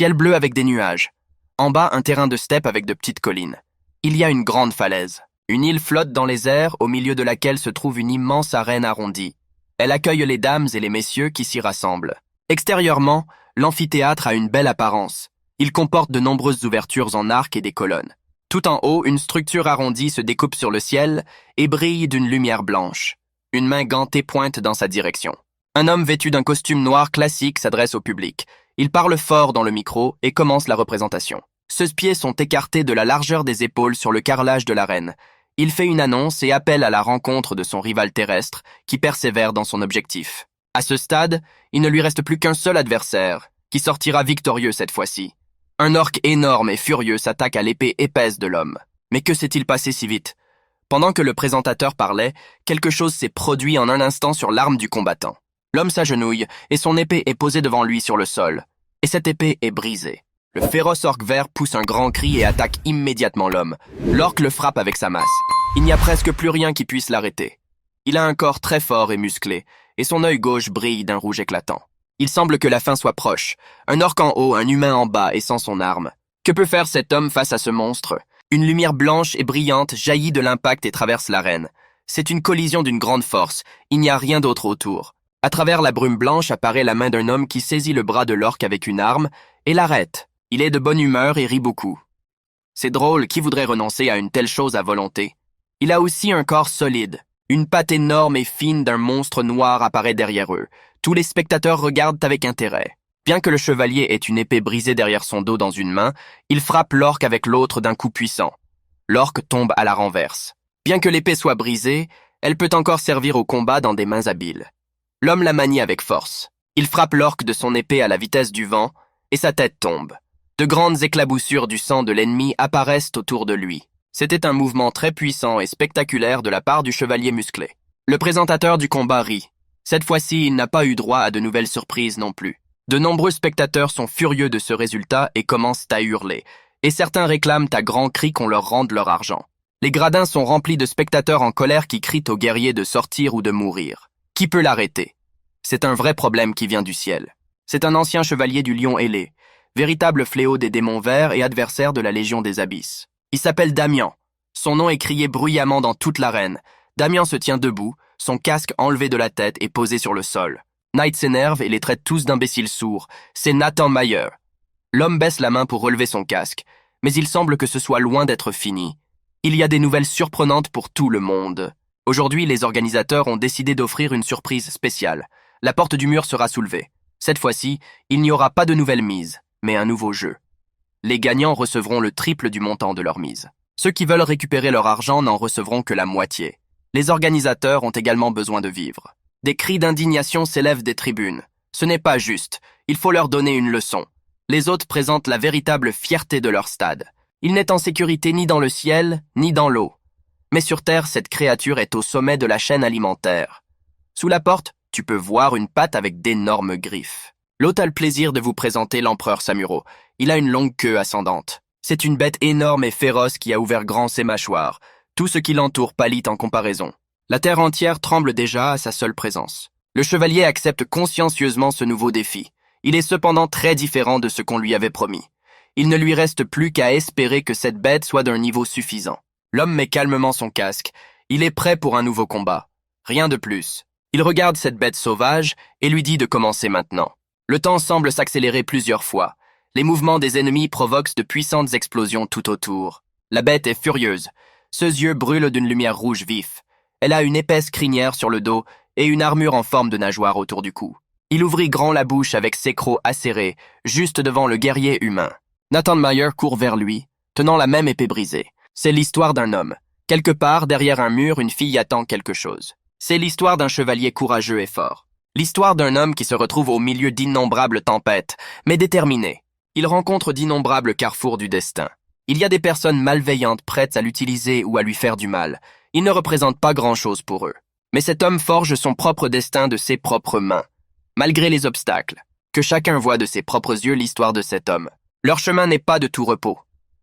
Ciel bleu avec des nuages. En bas, un terrain de steppe avec de petites collines. Il y a une grande falaise. Une île flotte dans les airs, au milieu de laquelle se trouve une immense arène arrondie. Elle accueille les dames et les messieurs qui s'y rassemblent. Extérieurement, l'amphithéâtre a une belle apparence. Il comporte de nombreuses ouvertures en arc et des colonnes. Tout en haut, une structure arrondie se découpe sur le ciel et brille d'une lumière blanche. Une main gantée pointe dans sa direction. Un homme vêtu d'un costume noir classique s'adresse au public. Il parle fort dans le micro et commence la représentation. Ses pieds sont écartés de la largeur des épaules sur le carrelage de l'arène. Il fait une annonce et appelle à la rencontre de son rival terrestre qui persévère dans son objectif. À ce stade, il ne lui reste plus qu'un seul adversaire, qui sortira victorieux cette fois-ci. Un orque énorme et furieux s'attaque à l'épée épaisse de l'homme. Mais que s'est-il passé si vite? Pendant que le présentateur parlait, quelque chose s'est produit en un instant sur l'arme du combattant. L'homme s'agenouille et son épée est posée devant lui sur le sol. Et cette épée est brisée. Le féroce orque vert pousse un grand cri et attaque immédiatement l'homme. L'orque le frappe avec sa masse. Il n'y a presque plus rien qui puisse l'arrêter. Il a un corps très fort et musclé, et son œil gauche brille d'un rouge éclatant. Il semble que la fin soit proche. Un orque en haut, un humain en bas et sans son arme. Que peut faire cet homme face à ce monstre? Une lumière blanche et brillante jaillit de l'impact et traverse l'arène. C'est une collision d'une grande force. Il n'y a rien d'autre autour. À travers la brume blanche apparaît la main d'un homme qui saisit le bras de l'orque avec une arme et l'arrête. Il est de bonne humeur et rit beaucoup. C'est drôle, qui voudrait renoncer à une telle chose à volonté? Il a aussi un corps solide. Une patte énorme et fine d'un monstre noir apparaît derrière eux. Tous les spectateurs regardent avec intérêt. Bien que le chevalier ait une épée brisée derrière son dos dans une main, il frappe l'orque avec l'autre d'un coup puissant. L'orque tombe à la renverse. Bien que l'épée soit brisée, elle peut encore servir au combat dans des mains habiles. L'homme la manie avec force. Il frappe l'orque de son épée à la vitesse du vent, et sa tête tombe. De grandes éclaboussures du sang de l'ennemi apparaissent autour de lui. C'était un mouvement très puissant et spectaculaire de la part du chevalier musclé. Le présentateur du combat rit. Cette fois-ci, il n'a pas eu droit à de nouvelles surprises non plus. De nombreux spectateurs sont furieux de ce résultat et commencent à hurler, et certains réclament à grands cris qu'on leur rende leur argent. Les gradins sont remplis de spectateurs en colère qui crient aux guerriers de sortir ou de mourir. Qui peut l'arrêter? C'est un vrai problème qui vient du ciel. C'est un ancien chevalier du lion ailé, véritable fléau des démons verts et adversaire de la Légion des Abysses. Il s'appelle Damian. Son nom est crié bruyamment dans toute l'arène. Damian se tient debout, son casque enlevé de la tête et posé sur le sol. Knight s'énerve et les traite tous d'imbéciles sourds. C'est Nathan Mayer. L'homme baisse la main pour relever son casque, mais il semble que ce soit loin d'être fini. Il y a des nouvelles surprenantes pour tout le monde. Aujourd'hui, les organisateurs ont décidé d'offrir une surprise spéciale. La porte du mur sera soulevée. Cette fois-ci, il n'y aura pas de nouvelle mise, mais un nouveau jeu. Les gagnants recevront le triple du montant de leur mise. Ceux qui veulent récupérer leur argent n'en recevront que la moitié. Les organisateurs ont également besoin de vivre. Des cris d'indignation s'élèvent des tribunes. Ce n'est pas juste. Il faut leur donner une leçon. Les hôtes présentent la véritable fierté de leur stade. Il n'est en sécurité ni dans le ciel, ni dans l'eau. Mais sur Terre, cette créature est au sommet de la chaîne alimentaire. Sous la porte, tu peux voir une patte avec d'énormes griffes. L'hôte a le plaisir de vous présenter l'empereur Samuro. Il a une longue queue ascendante. C'est une bête énorme et féroce qui a ouvert grand ses mâchoires. Tout ce qui l'entoure pâlit en comparaison. La terre entière tremble déjà à sa seule présence. Le chevalier accepte consciencieusement ce nouveau défi. Il est cependant très différent de ce qu'on lui avait promis. Il ne lui reste plus qu'à espérer que cette bête soit d'un niveau suffisant. L'homme met calmement son casque. Il est prêt pour un nouveau combat. Rien de plus. Il regarde cette bête sauvage et lui dit de commencer maintenant. Le temps semble s'accélérer plusieurs fois. Les mouvements des ennemis provoquent de puissantes explosions tout autour. La bête est furieuse. Ses yeux brûlent d'une lumière rouge vif. Elle a une épaisse crinière sur le dos et une armure en forme de nageoire autour du cou. Il ouvrit grand la bouche avec ses crocs acérés, juste devant le guerrier humain. Nathan Mayer court vers lui, tenant la même épée brisée. C'est l'histoire d'un homme. Quelque part, derrière un mur, une fille attend quelque chose. C'est l'histoire d'un chevalier courageux et fort. L'histoire d'un homme qui se retrouve au milieu d'innombrables tempêtes, mais déterminé. Il rencontre d'innombrables carrefours du destin. Il y a des personnes malveillantes prêtes à l'utiliser ou à lui faire du mal. Il ne représente pas grand-chose pour eux. Mais cet homme forge son propre destin de ses propres mains. Malgré les obstacles, que chacun voit de ses propres yeux l'histoire de cet homme. Leur chemin n'est pas de tout repos.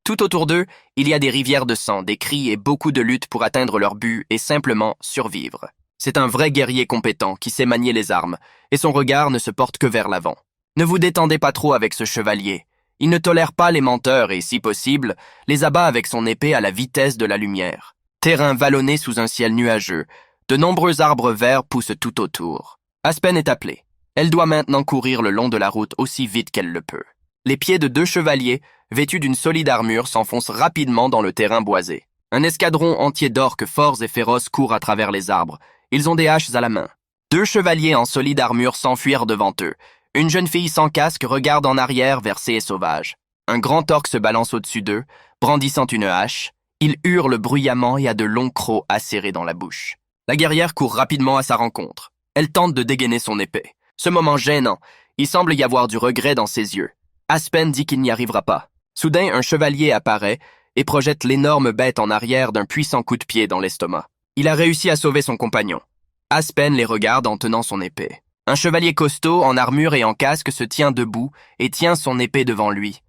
Tout autour d'eux, il y a des rivières de sang, des cris et beaucoup de luttes pour atteindre leur but et simplement survivre. C'est un vrai guerrier compétent qui sait manier les armes, et son regard ne se porte que vers l'avant. Ne vous détendez pas trop avec ce chevalier. Il ne tolère pas les menteurs et, si possible, les abat avec son épée à la vitesse de la lumière. Terrain vallonné sous un ciel nuageux, de nombreux arbres verts poussent tout autour. Aspen est appelée. Elle doit maintenant courir le long de la route aussi vite qu'elle le peut. Les pieds de 2 chevaliers, vêtus d'une solide armure, s'enfoncent rapidement dans le terrain boisé. Un escadron entier d'orques forts et féroces court à travers les arbres. Ils ont des haches à la main. 2 chevaliers en solide armure s'enfuirent devant eux. Une jeune fille sans casque regarde en arrière vers ces sauvages. Un grand orque se balance au-dessus d'eux, brandissant une hache. Il hurle bruyamment et a de longs crocs acérés dans la bouche. La guerrière court rapidement à sa rencontre. Elle tente de dégainer son épée. Ce moment gênant, il semble y avoir du regret dans ses yeux. Aspen dit qu'il n'y arrivera pas. Soudain, un chevalier apparaît et projette l'énorme bête en arrière d'un puissant coup de pied dans l'estomac. Il a réussi à sauver son compagnon. Aspen les regarde en tenant son épée. Un chevalier costaud, en armure et en casque, se tient debout et tient son épée devant lui.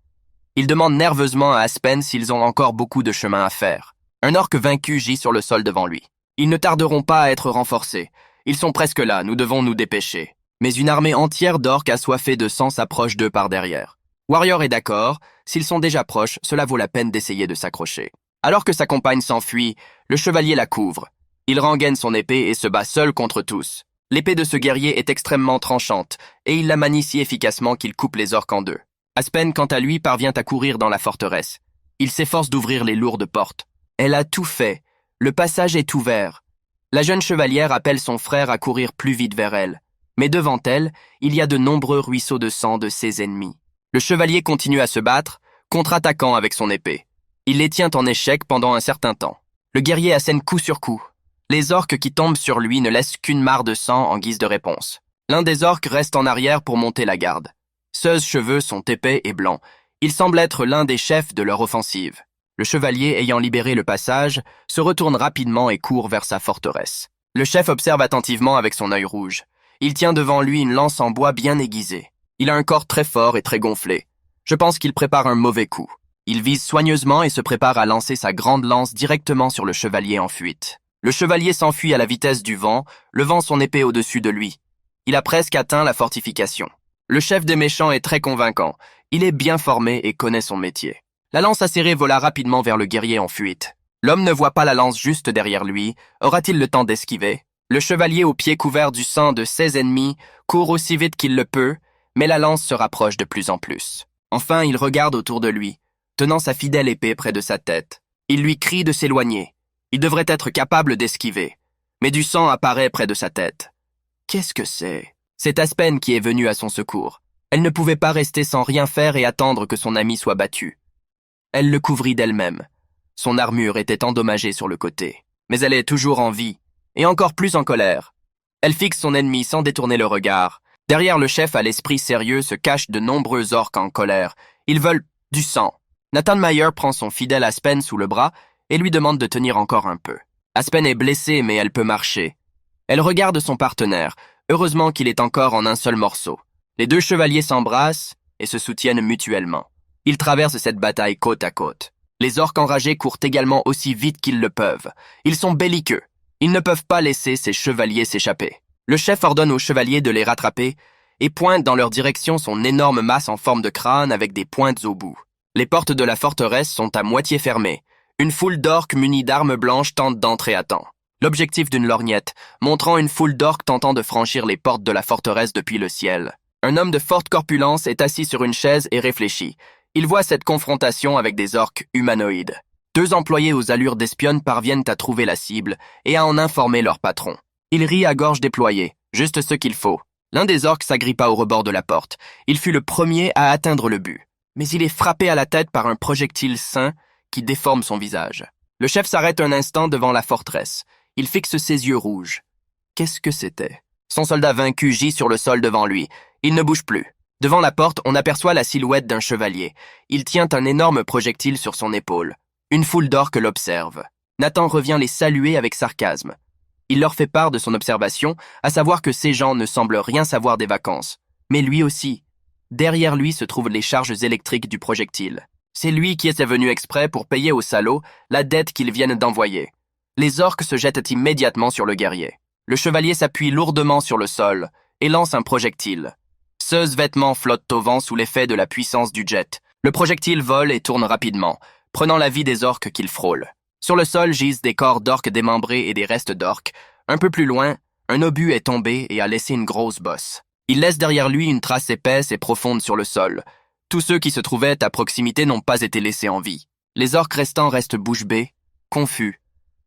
Il demande nerveusement à Aspen s'ils ont encore beaucoup de chemin à faire. Un orque vaincu gît sur le sol devant lui. Ils ne tarderont pas à être renforcés. Ils sont presque là, nous devons nous dépêcher. Mais une armée entière d'orques assoiffés de sang s'approche d'eux par derrière. Warrior est d'accord, s'ils sont déjà proches, cela vaut la peine d'essayer de s'accrocher. Alors que sa compagne s'enfuit, le chevalier la couvre. Il rengaine son épée et se bat seul contre tous. L'épée de ce guerrier est extrêmement tranchante, et il la manie si efficacement qu'il coupe les orques en 2. Aspen, quant à lui, parvient à courir dans la forteresse. Il s'efforce d'ouvrir les lourdes portes. Elle a tout fait. Le passage est ouvert. La jeune chevalière appelle son frère à courir plus vite vers elle. Mais devant elle, il y a de nombreux ruisseaux de sang de ses ennemis. Le chevalier continue à se battre, contre-attaquant avec son épée. Il les tient en échec pendant un certain temps. Le guerrier assène coup sur coup. Les orques qui tombent sur lui ne laissent qu'une mare de sang en guise de réponse. L'un des orques reste en arrière pour monter la garde. Ses cheveux sont épais et blancs. Il semble être l'un des chefs de leur offensive. Le chevalier, ayant libéré le passage, se retourne rapidement et court vers sa forteresse. Le chef observe attentivement avec son œil rouge. Il tient devant lui une lance en bois bien aiguisée. Il a un corps très fort et très gonflé. Je pense qu'il prépare un mauvais coup. Il vise soigneusement et se prépare à lancer sa grande lance directement sur le chevalier en fuite. Le chevalier s'enfuit à la vitesse du vent, levant son épée au-dessus de lui. Il a presque atteint la fortification. Le chef des méchants est très convaincant. Il est bien formé et connaît son métier. La lance acérée vola rapidement vers le guerrier en fuite. L'homme ne voit pas la lance juste derrière lui. Aura-t-il le temps d'esquiver? Le chevalier aux pieds couverts du sang de ses ennemis court aussi vite qu'il le peut, mais la lance se rapproche de plus en plus. Enfin, il regarde autour de lui, tenant sa fidèle épée près de sa tête. Il lui crie de s'éloigner. Il devrait être capable d'esquiver. Mais du sang apparaît près de sa tête. Qu'est-ce que c'est? C'est Aspen qui est venue à son secours. Elle ne pouvait pas rester sans rien faire et attendre que son ami soit battu. Elle le couvrit d'elle-même. Son armure était endommagée sur le côté. Mais elle est toujours en vie, et encore plus en colère. Elle fixe son ennemi sans détourner le regard. Derrière le chef à l'esprit sérieux se cachent de nombreux orques en colère. Ils veulent du sang. Nathan Meyer prend son fidèle Aspen sous le bras et lui demande de tenir encore un peu. Aspen est blessée, mais elle peut marcher. Elle regarde son partenaire. Heureusement qu'il est encore en un seul morceau. Les 2 chevaliers s'embrassent et se soutiennent mutuellement. Ils traversent cette bataille côte à côte. Les orques enragés courent également aussi vite qu'ils le peuvent. Ils sont belliqueux. Ils ne peuvent pas laisser ces chevaliers s'échapper. Le chef ordonne aux chevaliers de les rattraper et pointe dans leur direction son énorme masse en forme de crâne avec des pointes au bout. Les portes de la forteresse sont à moitié fermées. Une foule d'orques munis d'armes blanches tente d'entrer à temps. L'objectif d'une lorgnette, montrant une foule d'orques tentant de franchir les portes de la forteresse depuis le ciel. Un homme de forte corpulence est assis sur une chaise et réfléchit. Il voit cette confrontation avec des orques humanoïdes. 2 employés aux allures d'espionnes parviennent à trouver la cible et à en informer leur patron. Il rit à gorge déployée, juste ce qu'il faut. L'un des orques s'agrippa au rebord de la porte. Il fut le premier à atteindre le but. Mais il est frappé à la tête par un projectile sain qui déforme son visage. Le chef s'arrête un instant devant la forteresse. Il fixe ses yeux rouges. Qu'est-ce que c'était? Son soldat vaincu gît sur le sol devant lui. Il ne bouge plus. Devant la porte, on aperçoit la silhouette d'un chevalier. Il tient un énorme projectile sur son épaule. Une foule d'orques l'observe. Nathan revient les saluer avec sarcasme. Il leur fait part de son observation, à savoir que ces gens ne semblent rien savoir des vacances. Mais lui aussi. Derrière lui se trouvent les charges électriques du projectile. C'est lui qui était venu exprès pour payer aux salauds la dette qu'ils viennent d'envoyer. Les orques se jettent immédiatement sur le guerrier. Le chevalier s'appuie lourdement sur le sol et lance un projectile. Ses vêtements flottent au vent sous l'effet de la puissance du jet. Le projectile vole et tourne rapidement, prenant la vie des orques qu'il frôle. Sur le sol gisent des corps d'orques démembrés et des restes d'orques. Un peu plus loin, un obus est tombé et a laissé une grosse bosse. Il laisse derrière lui une trace épaisse et profonde sur le sol. Tous ceux qui se trouvaient à proximité n'ont pas été laissés en vie. Les orques restants restent bouche bée, confus.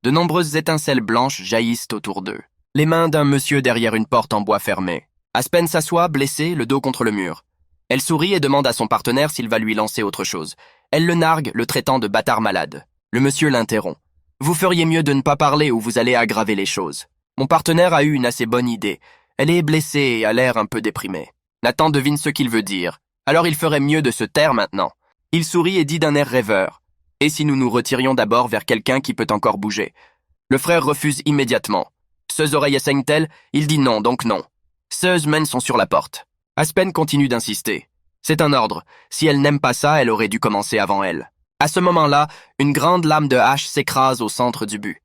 De nombreuses étincelles blanches jaillissent autour d'eux. Les mains d'un monsieur derrière une porte en bois fermée. Aspen s'assoit, blessé, le dos contre le mur. Elle sourit et demande à son partenaire s'il va lui lancer autre chose. Elle le nargue, le traitant de bâtard malade. Le monsieur l'interrompt. « Vous feriez mieux de ne pas parler ou vous allez aggraver les choses. » Mon partenaire a eu une assez bonne idée. Elle est blessée et a l'air un peu déprimée. Nathan devine ce qu'il veut dire. Alors il ferait mieux de se taire maintenant. Il sourit et dit d'un air rêveur. « Et si nous nous retirions d'abord vers quelqu'un qui peut encore bouger ?» Le frère refuse immédiatement. Ses oreilles saignent-elles? Il dit non, donc non. Ses mains sont sur la porte. Aspen continue d'insister. C'est un ordre. Si elle n'aime pas ça, elle aurait dû commencer avant elle. À ce moment-là, une grande lame de hache s'écrase au centre du but.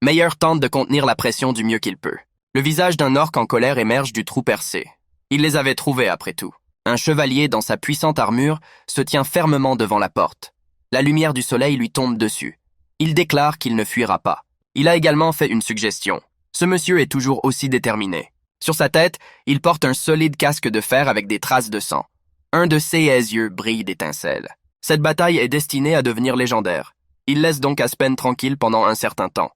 Meyer tente de contenir la pression du mieux qu'il peut. Le visage d'un orque en colère émerge du trou percé. Il les avait trouvés après tout. Un chevalier dans sa puissante armure se tient fermement devant la porte. La lumière du soleil lui tombe dessus. Il déclare qu'il ne fuira pas. Il a également fait une suggestion. Ce monsieur est toujours aussi déterminé. Sur sa tête, il porte un solide casque de fer avec des traces de sang. Un de ses yeux brille d'étincelles. Cette bataille est destinée à devenir légendaire. Il laisse donc Aspen tranquille pendant un certain temps.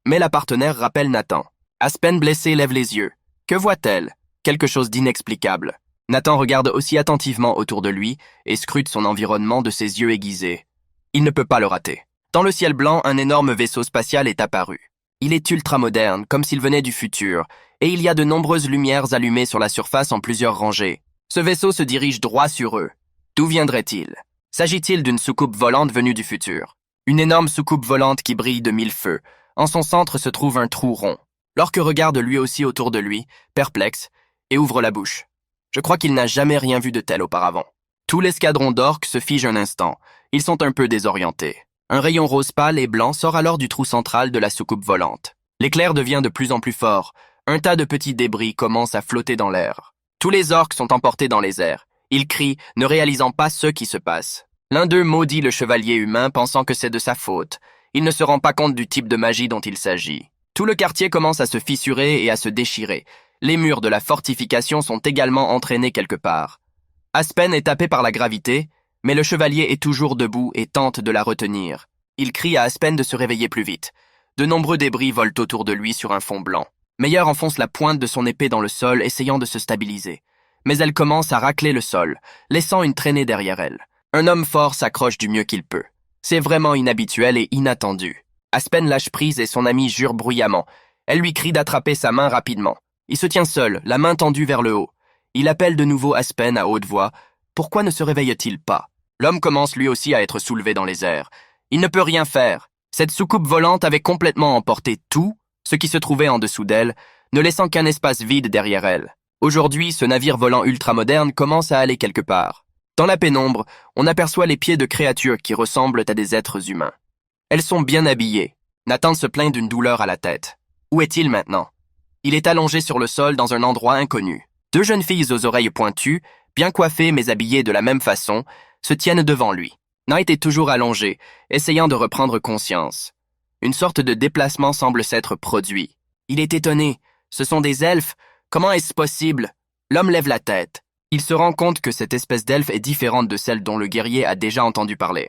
Mais la partenaire rappelle Nathan. Aspen blessée lève les yeux. Que voit-elle? Quelque chose d'inexplicable. Nathan regarde aussi attentivement autour de lui et scrute son environnement de ses yeux aiguisés. Il ne peut pas le rater. Dans le ciel blanc, un énorme vaisseau spatial est apparu. Il est ultra-moderne, comme s'il venait du futur, et il y a de nombreuses lumières allumées sur la surface en plusieurs rangées. Ce vaisseau se dirige droit sur eux. D'où viendrait-il? S'agit-il d'une soucoupe volante venue du futur? Une énorme soucoupe volante qui brille de mille feux. En son centre se trouve un trou rond. Lorque regarde lui aussi autour de lui, perplexe, et ouvre la bouche. Je crois qu'il n'a jamais rien vu de tel auparavant. Tout l'escadron d'orques se fige un instant. Ils sont un peu désorientés. Un rayon rose pâle et blanc sort alors du trou central de la soucoupe volante. L'éclair devient de plus en plus fort. Un tas de petits débris commence à flotter dans l'air. Tous les orques sont emportés dans les airs. Ils crient, ne réalisant pas ce qui se passe. L'un d'eux maudit le chevalier humain, pensant que c'est de sa faute. Il ne se rend pas compte du type de magie dont il s'agit. Tout le quartier commence à se fissurer et à se déchirer. Les murs de la fortification sont également entraînés quelque part. Aspen est tapé par la gravité, mais le chevalier est toujours debout et tente de la retenir. Il crie à Aspen de se réveiller plus vite. De nombreux débris volent autour de lui sur un fond blanc. Meyer enfonce la pointe de son épée dans le sol, essayant de se stabiliser. Mais elle commence à racler le sol, laissant une traînée derrière elle. Un homme fort s'accroche du mieux qu'il peut. C'est vraiment inhabituel et inattendu. Aspen lâche prise et son ami jure bruyamment. Elle lui crie d'attraper sa main rapidement. Il se tient seul, la main tendue vers le haut. Il appelle de nouveau Aspen à haute voix. Pourquoi ne se réveille-t-il pas? L'homme commence lui aussi à être soulevé dans les airs. Il ne peut rien faire. Cette soucoupe volante avait complètement emporté tout ce qui se trouvait en dessous d'elle, ne laissant qu'un espace vide derrière elle. Aujourd'hui, ce navire volant ultramoderne commence à aller quelque part. Dans la pénombre, on aperçoit les pieds de créatures qui ressemblent à des êtres humains. Elles sont bien habillées. Nathan se plaint d'une douleur à la tête. Où est-il maintenant? Il est allongé sur le sol dans un endroit inconnu. Deux jeunes filles aux oreilles pointues, bien coiffées mais habillées de la même façon, se tiennent devant lui. Knight est toujours allongé, essayant de reprendre conscience. Une sorte de déplacement semble s'être produit. Il est étonné. Ce sont des elfes. Comment est-ce possible? L'homme lève la tête. Il se rend compte que cette espèce d'elfe est différente de celle dont le guerrier a déjà entendu parler.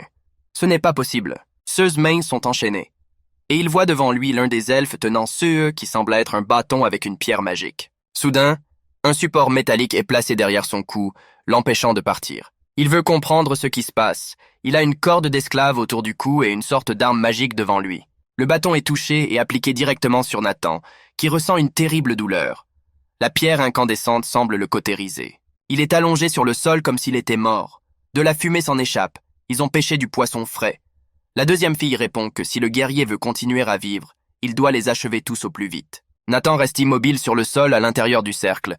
Ce n'est pas possible. Ses mains sont enchaînées. Et il voit devant lui l'un des elfes tenant ce qui semble être un bâton avec une pierre magique. Soudain, un support métallique est placé derrière son cou, l'empêchant de partir. Il veut comprendre ce qui se passe. Il a une corde d'esclave autour du cou et une sorte d'arme magique devant lui. Le bâton est touché et appliqué directement sur Nathan, qui ressent une terrible douleur. La pierre incandescente semble le cautériser. Il est allongé sur le sol comme s'il était mort. De la fumée s'en échappe. Ils ont pêché du poisson frais. La deuxième fille répond que si le guerrier veut continuer à vivre, il doit les achever tous au plus vite. Nathan reste immobile sur le sol à l'intérieur du cercle.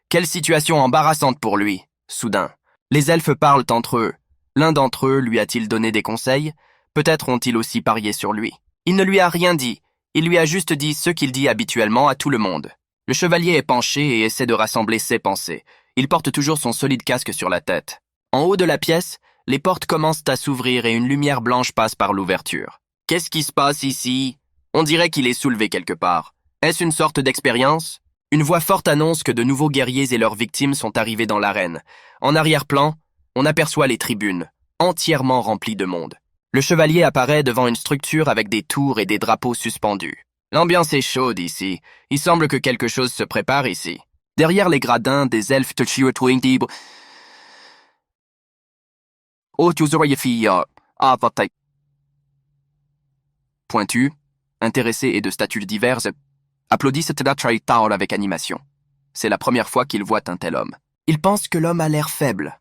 Quelle situation embarrassante pour lui, soudain. Les elfes parlent entre eux. L'un d'entre eux lui a-t-il donné des conseils? Peut-être ont-ils aussi parié sur lui. Il ne lui a rien dit. Il lui a juste dit ce qu'il dit habituellement à tout le monde. Le chevalier est penché et essaie de rassembler ses pensées. Il porte toujours son solide casque sur la tête. En haut de la pièce, Les portes commencent à s'ouvrir et une lumière blanche passe par l'ouverture. Qu'est-ce qui se passe ici? On dirait qu'il est soulevé quelque part. Est-ce une sorte d'expérience? Une voix forte annonce que de nouveaux guerriers et leurs victimes sont arrivés dans l'arène. En arrière-plan, on aperçoit les tribunes, entièrement remplies de monde. Le chevalier apparaît devant une structure avec des tours et des drapeaux suspendus. L'ambiance est chaude ici. Il semble que quelque chose se prépare ici. Derrière les gradins, des elfes pointus, intéressés et de statuts diverses, applaudissent avec animation. C'est la première fois qu'ils voient un tel homme. Ils pensent que l'homme a l'air faible.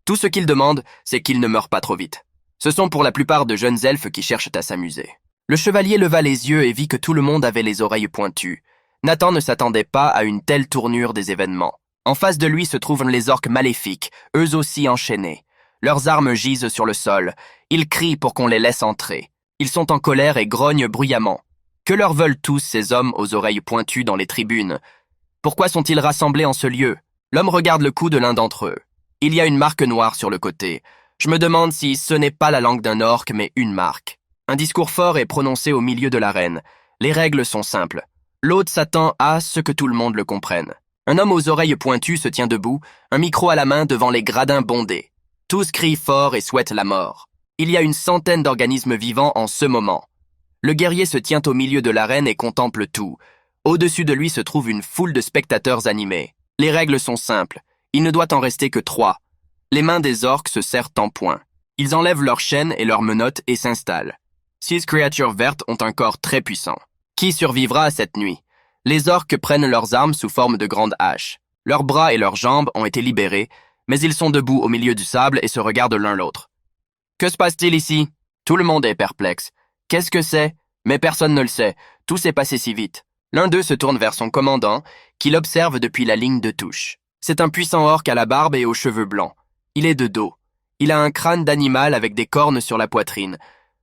Tout ce qu'ils demandent, c'est qu'il ne meure pas trop vite. Ce sont pour la plupart de jeunes elfes qui cherchent à s'amuser. Le chevalier leva les yeux et vit que tout le monde avait les oreilles pointues. Nathan ne s'attendait pas à une telle tournure des événements. En face de lui se trouvent les orques maléfiques, eux aussi enchaînés. Leurs armes gisent sur le sol. Ils crient pour qu'on les laisse entrer. Ils sont en colère et grognent bruyamment. Que leur veulent tous ces hommes aux oreilles pointues dans les tribunes? Pourquoi sont-ils rassemblés en ce lieu? L'homme regarde le cou de l'un d'entre eux. Il y a une marque noire sur le côté. Je me demande si ce n'est pas la langue d'un orque, mais une marque. Un discours fort est prononcé au milieu de l'arène. Les règles sont simples. L'hôte s'attend à ce que tout le monde le comprenne. Un homme aux oreilles pointues se tient debout, un micro à la main devant les gradins bondés. Tous crient fort et souhaitent la mort. Il y a une centaine d'organismes vivants en ce moment. Le guerrier se tient au milieu de l'arène et contemple tout. Au-dessus de lui se trouve une foule de spectateurs animés. Les règles sont simples. Il ne doit en rester que 3. Les mains des orques se serrent en poing. Ils enlèvent leurs chaînes et leurs menottes et s'installent. 6 créatures vertes ont un corps très puissant. Qui survivra à cette nuit? Les orques prennent leurs armes sous forme de grandes haches. Leurs bras et leurs jambes ont été libérés, mais ils sont debout au milieu du sable et se regardent l'un l'autre. Que se passe-t-il ici? Tout le monde est perplexe. Qu'est-ce que c'est? Mais personne ne le sait. Tout s'est passé si vite. L'un d'eux se tourne vers son commandant, qui l'observe depuis la ligne de touche. C'est un puissant orque à la barbe et aux cheveux blancs. Il est de dos. Il a un crâne d'animal avec des cornes sur la poitrine.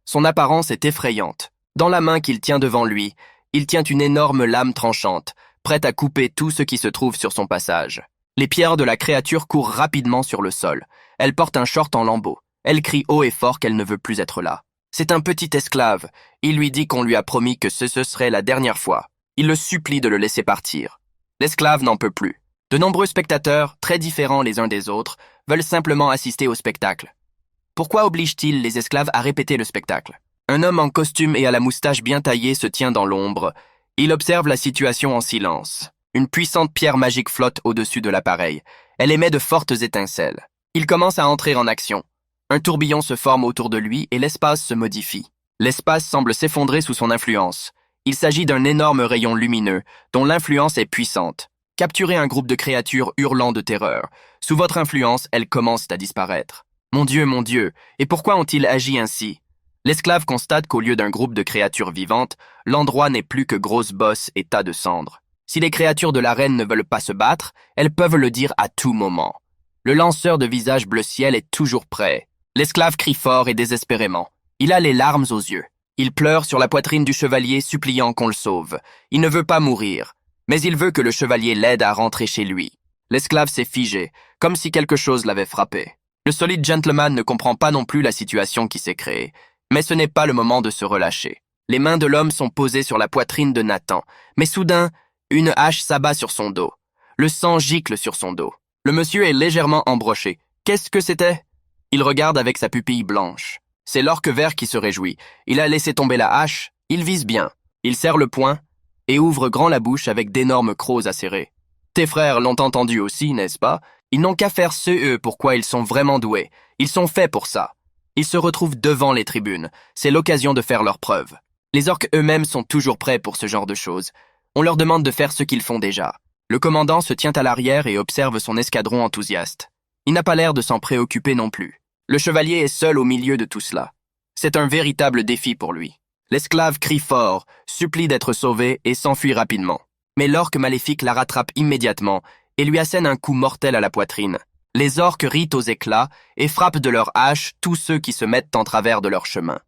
Son apparence est effrayante. Dans la main qu'il tient devant lui, il tient une énorme lame tranchante, prête à couper tout ce qui se trouve sur son passage. Les pierres de la créature courent rapidement sur le sol. Elle porte un short en lambeaux. Elle crie haut et fort qu'elle ne veut plus être là. C'est un petit esclave. Il lui dit qu'on lui a promis que ce serait la dernière fois. Il le supplie de le laisser partir. L'esclave n'en peut plus. De nombreux spectateurs, très différents les uns des autres, veulent simplement assister au spectacle. Pourquoi oblige-t-il les esclaves à répéter le spectacle? Un homme en costume et à la moustache bien taillée se tient dans l'ombre. Il observe la situation en silence. Une puissante pierre magique flotte au-dessus de l'appareil. Elle émet de fortes étincelles. Il commence à entrer en action. Un tourbillon se forme autour de lui et l'espace se modifie. L'espace semble s'effondrer sous son influence. Il s'agit d'un énorme rayon lumineux, dont l'influence est puissante. Capturez un groupe de créatures hurlant de terreur. Sous votre influence, elles commencent à disparaître. Mon Dieu, et pourquoi ont-ils agi ainsi? L'esclave constate qu'au lieu d'un groupe de créatures vivantes, l'endroit n'est plus que grosses bosses et tas de cendres. Si les créatures de l'arène ne veulent pas se battre, elles peuvent le dire à tout moment. Le lanceur de visage bleu ciel est toujours prêt. L'esclave crie fort et désespérément. Il a les larmes aux yeux. Il pleure sur la poitrine du chevalier suppliant qu'on le sauve. Il ne veut pas mourir, mais il veut que le chevalier l'aide à rentrer chez lui. L'esclave s'est figé, comme si quelque chose l'avait frappé. Le solide gentleman ne comprend pas non plus la situation qui s'est créée, mais ce n'est pas le moment de se relâcher. Les mains de l'homme sont posées sur la poitrine de Nathan, mais soudain, une hache s'abat sur son dos. Le sang gicle sur son dos. Le monsieur est légèrement embroché. Qu'est-ce que c'était? Il regarde avec sa pupille blanche. C'est l'orque vert qui se réjouit. Il a laissé tomber la hache, il vise bien. Il serre le poing et ouvre grand la bouche avec d'énormes crocs acérés. Tes frères l'ont entendu aussi, n'est-ce pas? Ils n'ont qu'à faire pourquoi ils sont vraiment doués. Ils sont faits pour ça. Ils se retrouvent devant les tribunes. C'est l'occasion de faire leurs preuves. Les orques eux-mêmes sont toujours prêts pour ce genre de choses. On leur demande de faire ce qu'ils font déjà. Le commandant se tient à l'arrière et observe son escadron enthousiaste. Il n'a pas l'air de s'en préoccuper non plus. Le chevalier est seul au milieu de tout cela. C'est un véritable défi pour lui. L'esclave crie fort, supplie d'être sauvé et s'enfuit rapidement. Mais l'orque maléfique la rattrape immédiatement et lui assène un coup mortel à la poitrine. Les orques rient aux éclats et frappent de leurs haches tous ceux qui se mettent en travers de leur chemin.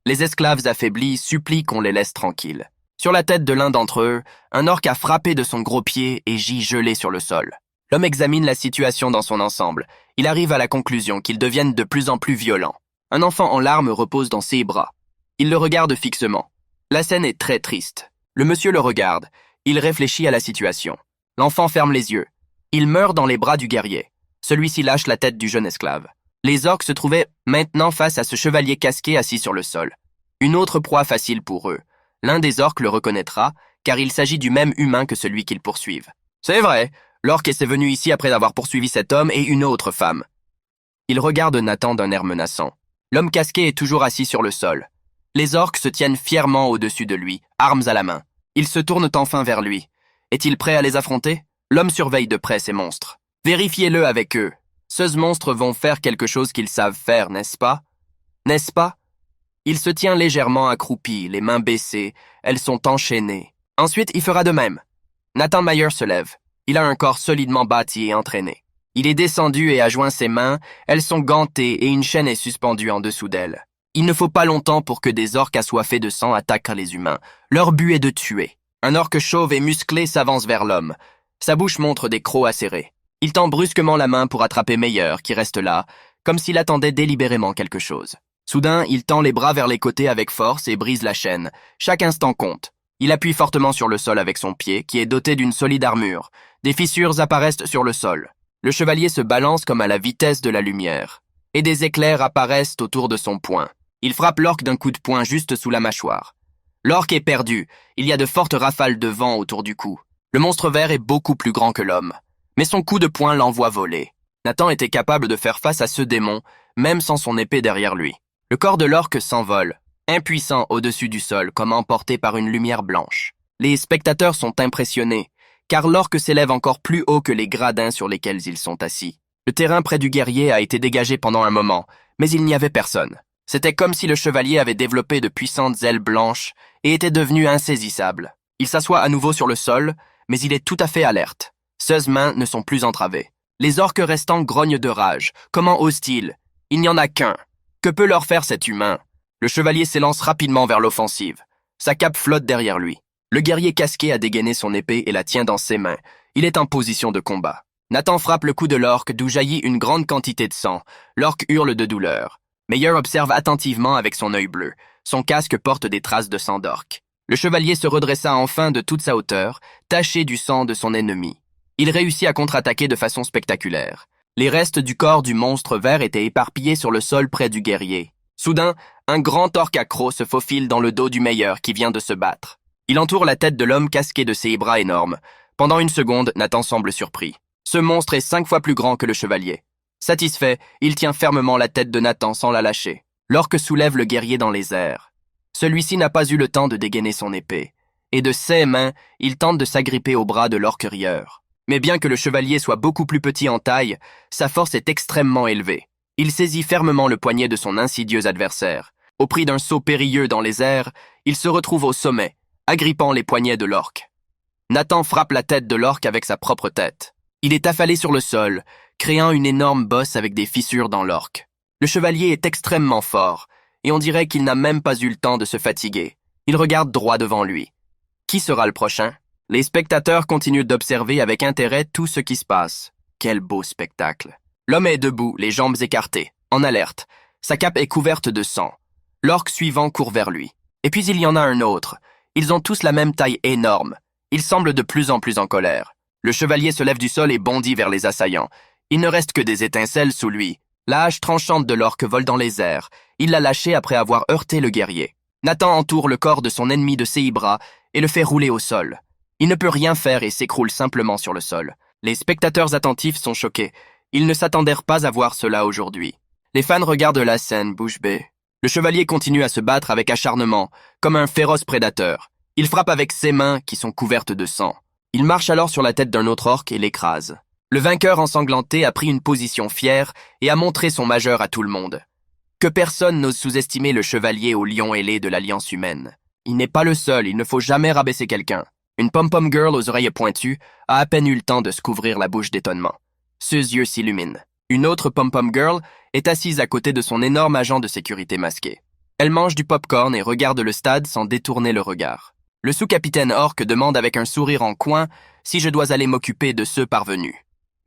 Les esclaves affaiblis supplient qu'on les laisse tranquilles. Sur la tête de l'un d'entre eux, un orque a frappé de son gros pied et gît gelé sur le sol. L'homme examine la situation dans son ensemble. Il arrive à la conclusion qu'ils deviennent de plus en plus violents. Un enfant en larmes repose dans ses bras. Il le regarde fixement. La scène est très triste. Le monsieur le regarde. Il réfléchit à la situation. L'enfant ferme les yeux. Il meurt dans les bras du guerrier. Celui-ci lâche la tête du jeune esclave. Les orques se trouvaient maintenant face à ce chevalier casqué assis sur le sol. Une autre proie facile pour eux. L'un des orques le reconnaîtra, car il s'agit du même humain que celui qu'ils poursuivent. C'est vrai, l'orque est venu ici après avoir poursuivi cet homme et une autre femme. Il regarde Nathan d'un air menaçant. L'homme casqué est toujours assis sur le sol. Les orques se tiennent fièrement au-dessus de lui, armes à la main. Ils se tournent enfin vers lui. Est-il prêt à les affronter? L'homme surveille de près ces monstres. Vérifiez-le avec eux. Ces monstres vont faire quelque chose qu'ils savent faire, n'est-ce pas? N'est-ce pas? Il se tient légèrement accroupi, les mains baissées, elles sont enchaînées. Ensuite, il fera de même. Nathan Mayer se lève. Il a un corps solidement bâti et entraîné. Il est descendu et a joint ses mains, elles sont gantées et une chaîne est suspendue en dessous d'elles. Il ne faut pas longtemps pour que des orques assoiffés de sang attaquent les humains. Leur but est de tuer. Un orque chauve et musclé s'avance vers l'homme. Sa bouche montre des crocs acérés. Il tend brusquement la main pour attraper Meyer, qui reste là, comme s'il attendait délibérément quelque chose. Soudain, il tend les bras vers les côtés avec force et brise la chaîne. Chaque instant compte. Il appuie fortement sur le sol avec son pied, qui est doté d'une solide armure. Des fissures apparaissent sur le sol. Le chevalier se balance comme à la vitesse de la lumière. Et des éclairs apparaissent autour de son poing. Il frappe l'orque d'un coup de poing juste sous la mâchoire. L'orque est perdu. Il y a de fortes rafales de vent autour du cou. Le monstre vert est beaucoup plus grand que l'homme. Mais son coup de poing l'envoie voler. Nathan était capable de faire face à ce démon, même sans son épée derrière lui. Le corps de l'orque s'envole, impuissant au-dessus du sol, comme emporté par une lumière blanche. Les spectateurs sont impressionnés, car l'orque s'élève encore plus haut que les gradins sur lesquels ils sont assis. Le terrain près du guerrier a été dégagé pendant un moment, mais il n'y avait personne. C'était comme si le chevalier avait développé de puissantes ailes blanches et était devenu insaisissable. Il s'assoit à nouveau sur le sol, mais il est tout à fait alerte. Ses mains ne sont plus entravées. Les orques restants grognent de rage. Comment osent-ils? Il n'y en a qu'un. Que peut leur faire cet humain? Le chevalier s'élance rapidement vers l'offensive. Sa cape flotte derrière lui. Le guerrier casqué a dégainé son épée et la tient dans ses mains. Il est en position de combat. Nathan frappe le cou de l'orque d'où jaillit une grande quantité de sang. L'orque hurle de douleur. Meyer observe attentivement avec son œil bleu. Son casque porte des traces de sang d'orque. Le chevalier se redressa enfin de toute sa hauteur, taché du sang de son ennemi. Il réussit à contre-attaquer de façon spectaculaire. Les restes du corps du monstre vert étaient éparpillés sur le sol près du guerrier. Soudain, un grand orque à crocs se faufile dans le dos du Meyer qui vient de se battre. Il entoure la tête de l'homme casqué de ses bras énormes. Pendant une seconde, Nathan semble surpris. Ce monstre est 5 fois plus grand que le chevalier. Satisfait, il tient fermement la tête de Nathan sans la lâcher. L'orque soulève le guerrier dans les airs. Celui-ci n'a pas eu le temps de dégainer son épée. Et de ses mains, il tente de s'agripper au bras de l'orque rieur. Mais bien que le chevalier soit beaucoup plus petit en taille, sa force est extrêmement élevée. Il saisit fermement le poignet de son insidieux adversaire. Au prix d'un saut périlleux dans les airs, il se retrouve au sommet, agrippant les poignets de l'orque. Nathan frappe la tête de l'orque avec sa propre tête. Il est affalé sur le sol, créant une énorme bosse avec des fissures dans l'orque. Le chevalier est extrêmement fort, et on dirait qu'il n'a même pas eu le temps de se fatiguer. Il regarde droit devant lui. Qui sera le prochain? Les spectateurs continuent d'observer avec intérêt tout ce qui se passe. Quel beau spectacle. L'homme est debout, les jambes écartées, en alerte. Sa cape est couverte de sang. L'orque suivant court vers lui. Et puis il y en a un autre. Ils ont tous la même taille énorme. Ils semblent de plus en plus en colère. Le chevalier se lève du sol et bondit vers les assaillants. Il ne reste que des étincelles sous lui. La hache tranchante de l'orque vole dans les airs. Il l'a lâchée après avoir heurté le guerrier. Nathan entoure le corps de son ennemi de ses bras et le fait rouler au sol. Il ne peut rien faire et s'écroule simplement sur le sol. Les spectateurs attentifs sont choqués. Ils ne s'attendaient pas à voir cela aujourd'hui. Les fans regardent la scène bouche bée. Le chevalier continue à se battre avec acharnement, comme un féroce prédateur. Il frappe avec ses mains qui sont couvertes de sang. Il marche alors sur la tête d'un autre orque et l'écrase. Le vainqueur ensanglanté a pris une position fière et a montré son majeur à tout le monde. Que personne n'ose sous-estimer le chevalier au lion ailé de l'Alliance humaine. Il n'est pas le seul, il ne faut jamais rabaisser quelqu'un. Une pom-pom girl aux oreilles pointues a à peine eu le temps de se couvrir la bouche d'étonnement. Ses yeux s'illuminent. Une autre pom-pom girl est assise à côté de son énorme agent de sécurité masqué. Elle mange du pop-corn et regarde le stade sans détourner le regard. Le sous-capitaine orque demande avec un sourire en coin si je dois aller m'occuper de ceux parvenus.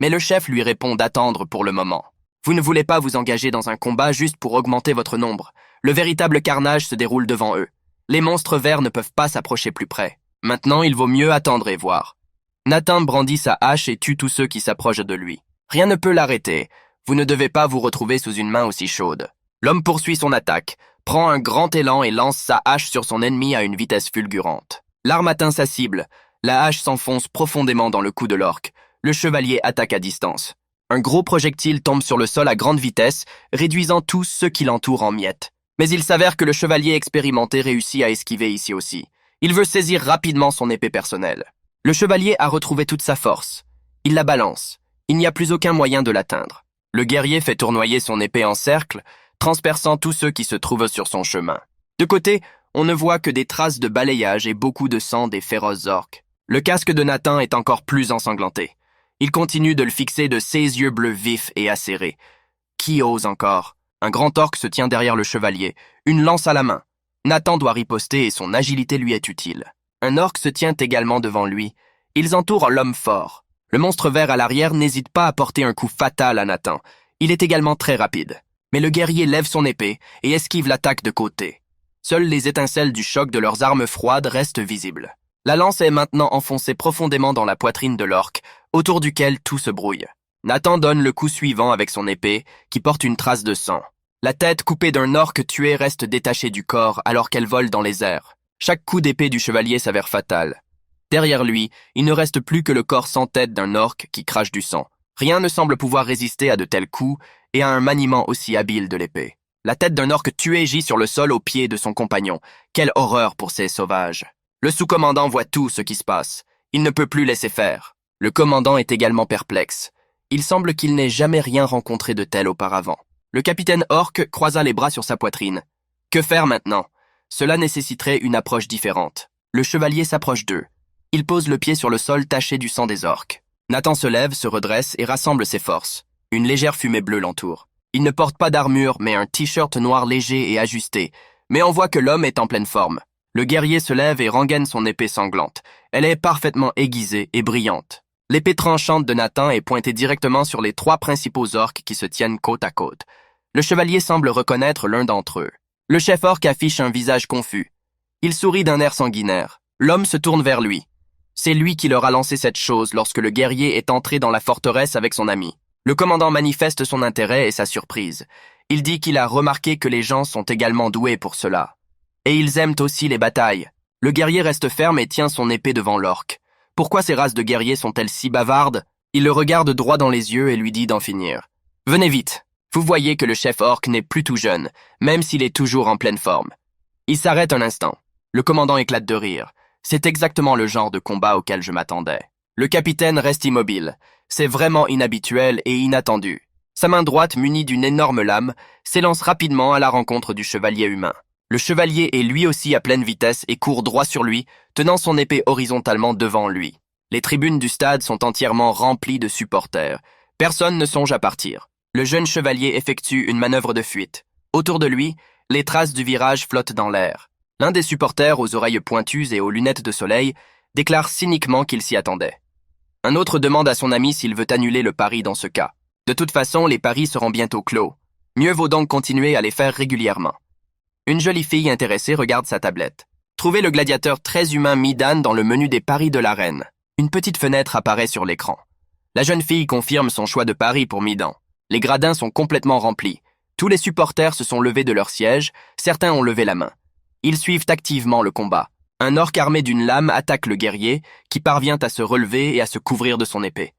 Mais le chef lui répond d'attendre pour le moment. Vous ne voulez pas vous engager dans un combat juste pour augmenter votre nombre. Le véritable carnage se déroule devant eux. Les monstres verts ne peuvent pas s'approcher plus près. Maintenant, il vaut mieux attendre et voir. Nathan brandit sa hache et tue tous ceux qui s'approchent de lui. Rien ne peut l'arrêter. Vous ne devez pas vous retrouver sous une main aussi chaude. L'homme poursuit son attaque, prend un grand élan et lance sa hache sur son ennemi à une vitesse fulgurante. L'arme atteint sa cible. La hache s'enfonce profondément dans le cou de l'orque. Le chevalier attaque à distance. Un gros projectile tombe sur le sol à grande vitesse, réduisant tous ceux qui l'entourent en miettes. Mais il s'avère que le chevalier expérimenté réussit à esquiver ici aussi. Il veut saisir rapidement son épée personnelle. Le chevalier a retrouvé toute sa force. Il la balance. Il n'y a plus aucun moyen de l'atteindre. Le guerrier fait tournoyer son épée en cercle, transperçant tous ceux qui se trouvent sur son chemin. De côté, on ne voit que des traces de balayage et beaucoup de sang des féroces orques. Le casque de Nathan est encore plus ensanglanté. Il continue de le fixer de ses yeux bleus vifs et acérés. Qui ose encore? Un grand orque se tient derrière le chevalier, une lance à la main. Nathan doit riposter et son agilité lui est utile. Un orque se tient également devant lui. Ils entourent l'homme fort. Le monstre vert à l'arrière n'hésite pas à porter un coup fatal à Nathan. Il est également très rapide. Mais le guerrier lève son épée et esquive l'attaque de côté. Seules les étincelles du choc de leurs armes froides restent visibles. La lance est maintenant enfoncée profondément dans la poitrine de l'orque, autour duquel tout se brouille. Nathan donne le coup suivant avec son épée, qui porte une trace de sang. La tête coupée d'un orque tué reste détachée du corps alors qu'elle vole dans les airs. Chaque coup d'épée du chevalier s'avère fatal. Derrière lui, il ne reste plus que le corps sans tête d'un orque qui crache du sang. Rien ne semble pouvoir résister à de tels coups et à un maniement aussi habile de l'épée. La tête d'un orque tué gît sur le sol aux pieds de son compagnon. Quelle horreur pour ces sauvages. Le sous-commandant voit tout ce qui se passe. Il ne peut plus laisser faire. Le commandant est également perplexe. Il semble qu'il n'ait jamais rien rencontré de tel auparavant. Le capitaine Orc croisa les bras sur sa poitrine. Que faire maintenant? Cela nécessiterait une approche différente. Le chevalier s'approche d'eux. Il pose le pied sur le sol taché du sang des orques. Nathan se lève, se redresse et rassemble ses forces. Une légère fumée bleue l'entoure. Il ne porte pas d'armure, mais un t-shirt noir léger et ajusté. Mais on voit que l'homme est en pleine forme. Le guerrier se lève et rengaine son épée sanglante. Elle est parfaitement aiguisée et brillante. L'épée tranchante de Nathan est pointée directement sur les 3 principaux orques qui se tiennent côte à côte. Le chevalier semble reconnaître l'un d'entre eux. Le chef orc affiche un visage confus. Il sourit d'un air sanguinaire. L'homme se tourne vers lui. C'est lui qui leur a lancé cette chose lorsque le guerrier est entré dans la forteresse avec son ami. Le commandant manifeste son intérêt et sa surprise. Il dit qu'il a remarqué que les gens sont également doués pour cela. Et ils aiment aussi les batailles. Le guerrier reste ferme et tient son épée devant l'orque. Pourquoi ces races de guerriers sont-elles si bavardes? Il le regarde droit dans les yeux et lui dit d'en finir. Venez vite. Vous voyez que le chef orc n'est plus tout jeune, même s'il est toujours en pleine forme. Il s'arrête un instant. Le commandant éclate de rire. C'est exactement le genre de combat auquel je m'attendais. Le capitaine reste immobile. C'est vraiment inhabituel et inattendu. Sa main droite, munie d'une énorme lame, s'élance rapidement à la rencontre du chevalier humain. Le chevalier est lui aussi à pleine vitesse et court droit sur lui, tenant son épée horizontalement devant lui. Les tribunes du stade sont entièrement remplies de supporters. Personne ne songe à partir. Le jeune chevalier effectue une manœuvre de fuite. Autour de lui, les traces du virage flottent dans l'air. L'un des supporters aux oreilles pointues et aux lunettes de soleil déclare cyniquement qu'il s'y attendait. Un autre demande à son ami s'il veut annuler le pari dans ce cas. De toute façon, les paris seront bientôt clos. Mieux vaut donc continuer à les faire régulièrement. Une jolie fille intéressée regarde sa tablette. Trouvez le gladiateur très humain Midan dans le menu des paris de l'arène. Une petite fenêtre apparaît sur l'écran. La jeune fille confirme son choix de pari pour Midan. Les gradins sont complètement remplis. Tous les supporters se sont levés de leur siège, certains ont levé la main. Ils suivent activement le combat. Un orc armé d'une lame attaque le guerrier, qui parvient à se relever et à se couvrir de son épée.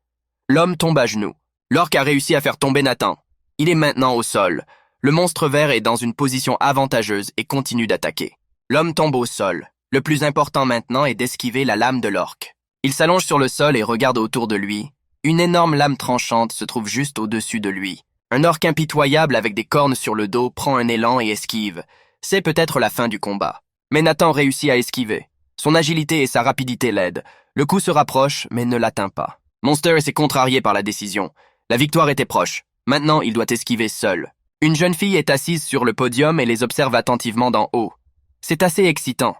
L'homme tombe à genoux. L'orc a réussi à faire tomber Nathan. Il est maintenant au sol. Le monstre vert est dans une position avantageuse et continue d'attaquer. L'homme tombe au sol. Le plus important maintenant est d'esquiver la lame de l'orc. Il s'allonge sur le sol et regarde autour de lui. Une énorme lame tranchante se trouve juste au-dessus de lui. Un orc impitoyable avec des cornes sur le dos prend un élan et esquive. C'est peut-être la fin du combat. Mais Nathan réussit à esquiver. Son agilité et sa rapidité l'aident. Le coup se rapproche, mais ne l'atteint pas. Monster s'est contrarié par la décision. La victoire était proche. Maintenant, il doit esquiver seul. Une jeune fille est assise sur le podium et les observe attentivement d'en haut. C'est assez excitant.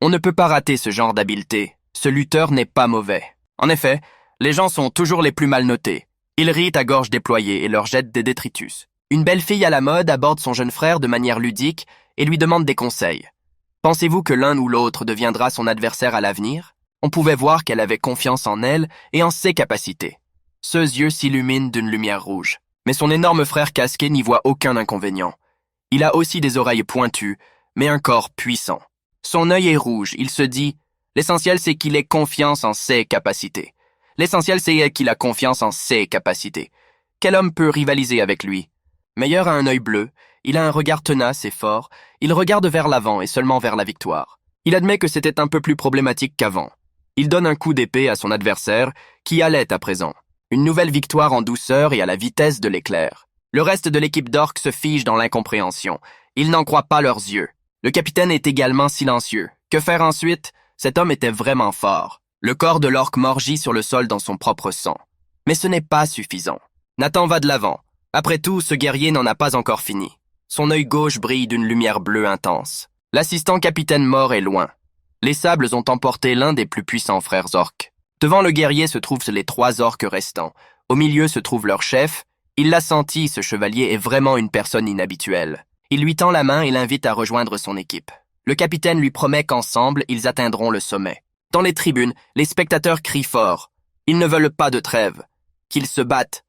On ne peut pas rater ce genre d'habileté. Ce lutteur n'est pas mauvais. En effet, les gens sont toujours les plus mal notés. Il rit à gorge déployée et leur jette des détritus. Une belle fille à la mode aborde son jeune frère de manière ludique et lui demande des conseils. Pensez-vous que l'un ou l'autre deviendra son adversaire à l'avenir? On pouvait voir qu'elle avait confiance en elle et en ses capacités. Ses yeux s'illuminent d'une lumière rouge. Mais son énorme frère casqué n'y voit aucun inconvénient. Il a aussi des oreilles pointues, mais un corps puissant. Son œil est rouge, il se dit « L'essentiel c'est qu'il ait confiance en ses capacités. L'essentiel c'est qu'il a confiance en ses capacités. Quel homme peut rivaliser avec lui? Meilleur a un œil bleu, il a un regard tenace et fort, il regarde vers l'avant et seulement vers la victoire. Il admet que c'était un peu plus problématique qu'avant. Il donne un coup d'épée à son adversaire, qui allait à présent. Une nouvelle victoire en douceur et à la vitesse de l'éclair. Le reste de l'équipe d'orques se fige dans l'incompréhension. Ils n'en croient pas leurs yeux. Le capitaine est également silencieux. Que faire ensuite? Cet homme était vraiment fort. Le corps de l'orque morgit sur le sol dans son propre sang. Mais ce n'est pas suffisant. Nathan va de l'avant. Après tout, ce guerrier n'en a pas encore fini. Son œil gauche brille d'une lumière bleue intense. L'assistant capitaine mort est loin. Les sables ont emporté l'un des plus puissants frères orques. Devant le guerrier se trouvent les 3 orques restants. Au milieu se trouve leur chef. Il l'a senti, ce chevalier est vraiment une personne inhabituelle. Il lui tend la main et l'invite à rejoindre son équipe. Le capitaine lui promet qu'ensemble, ils atteindront le sommet. Dans les tribunes, les spectateurs crient fort. Ils ne veulent pas de trêve. Qu'ils se battent.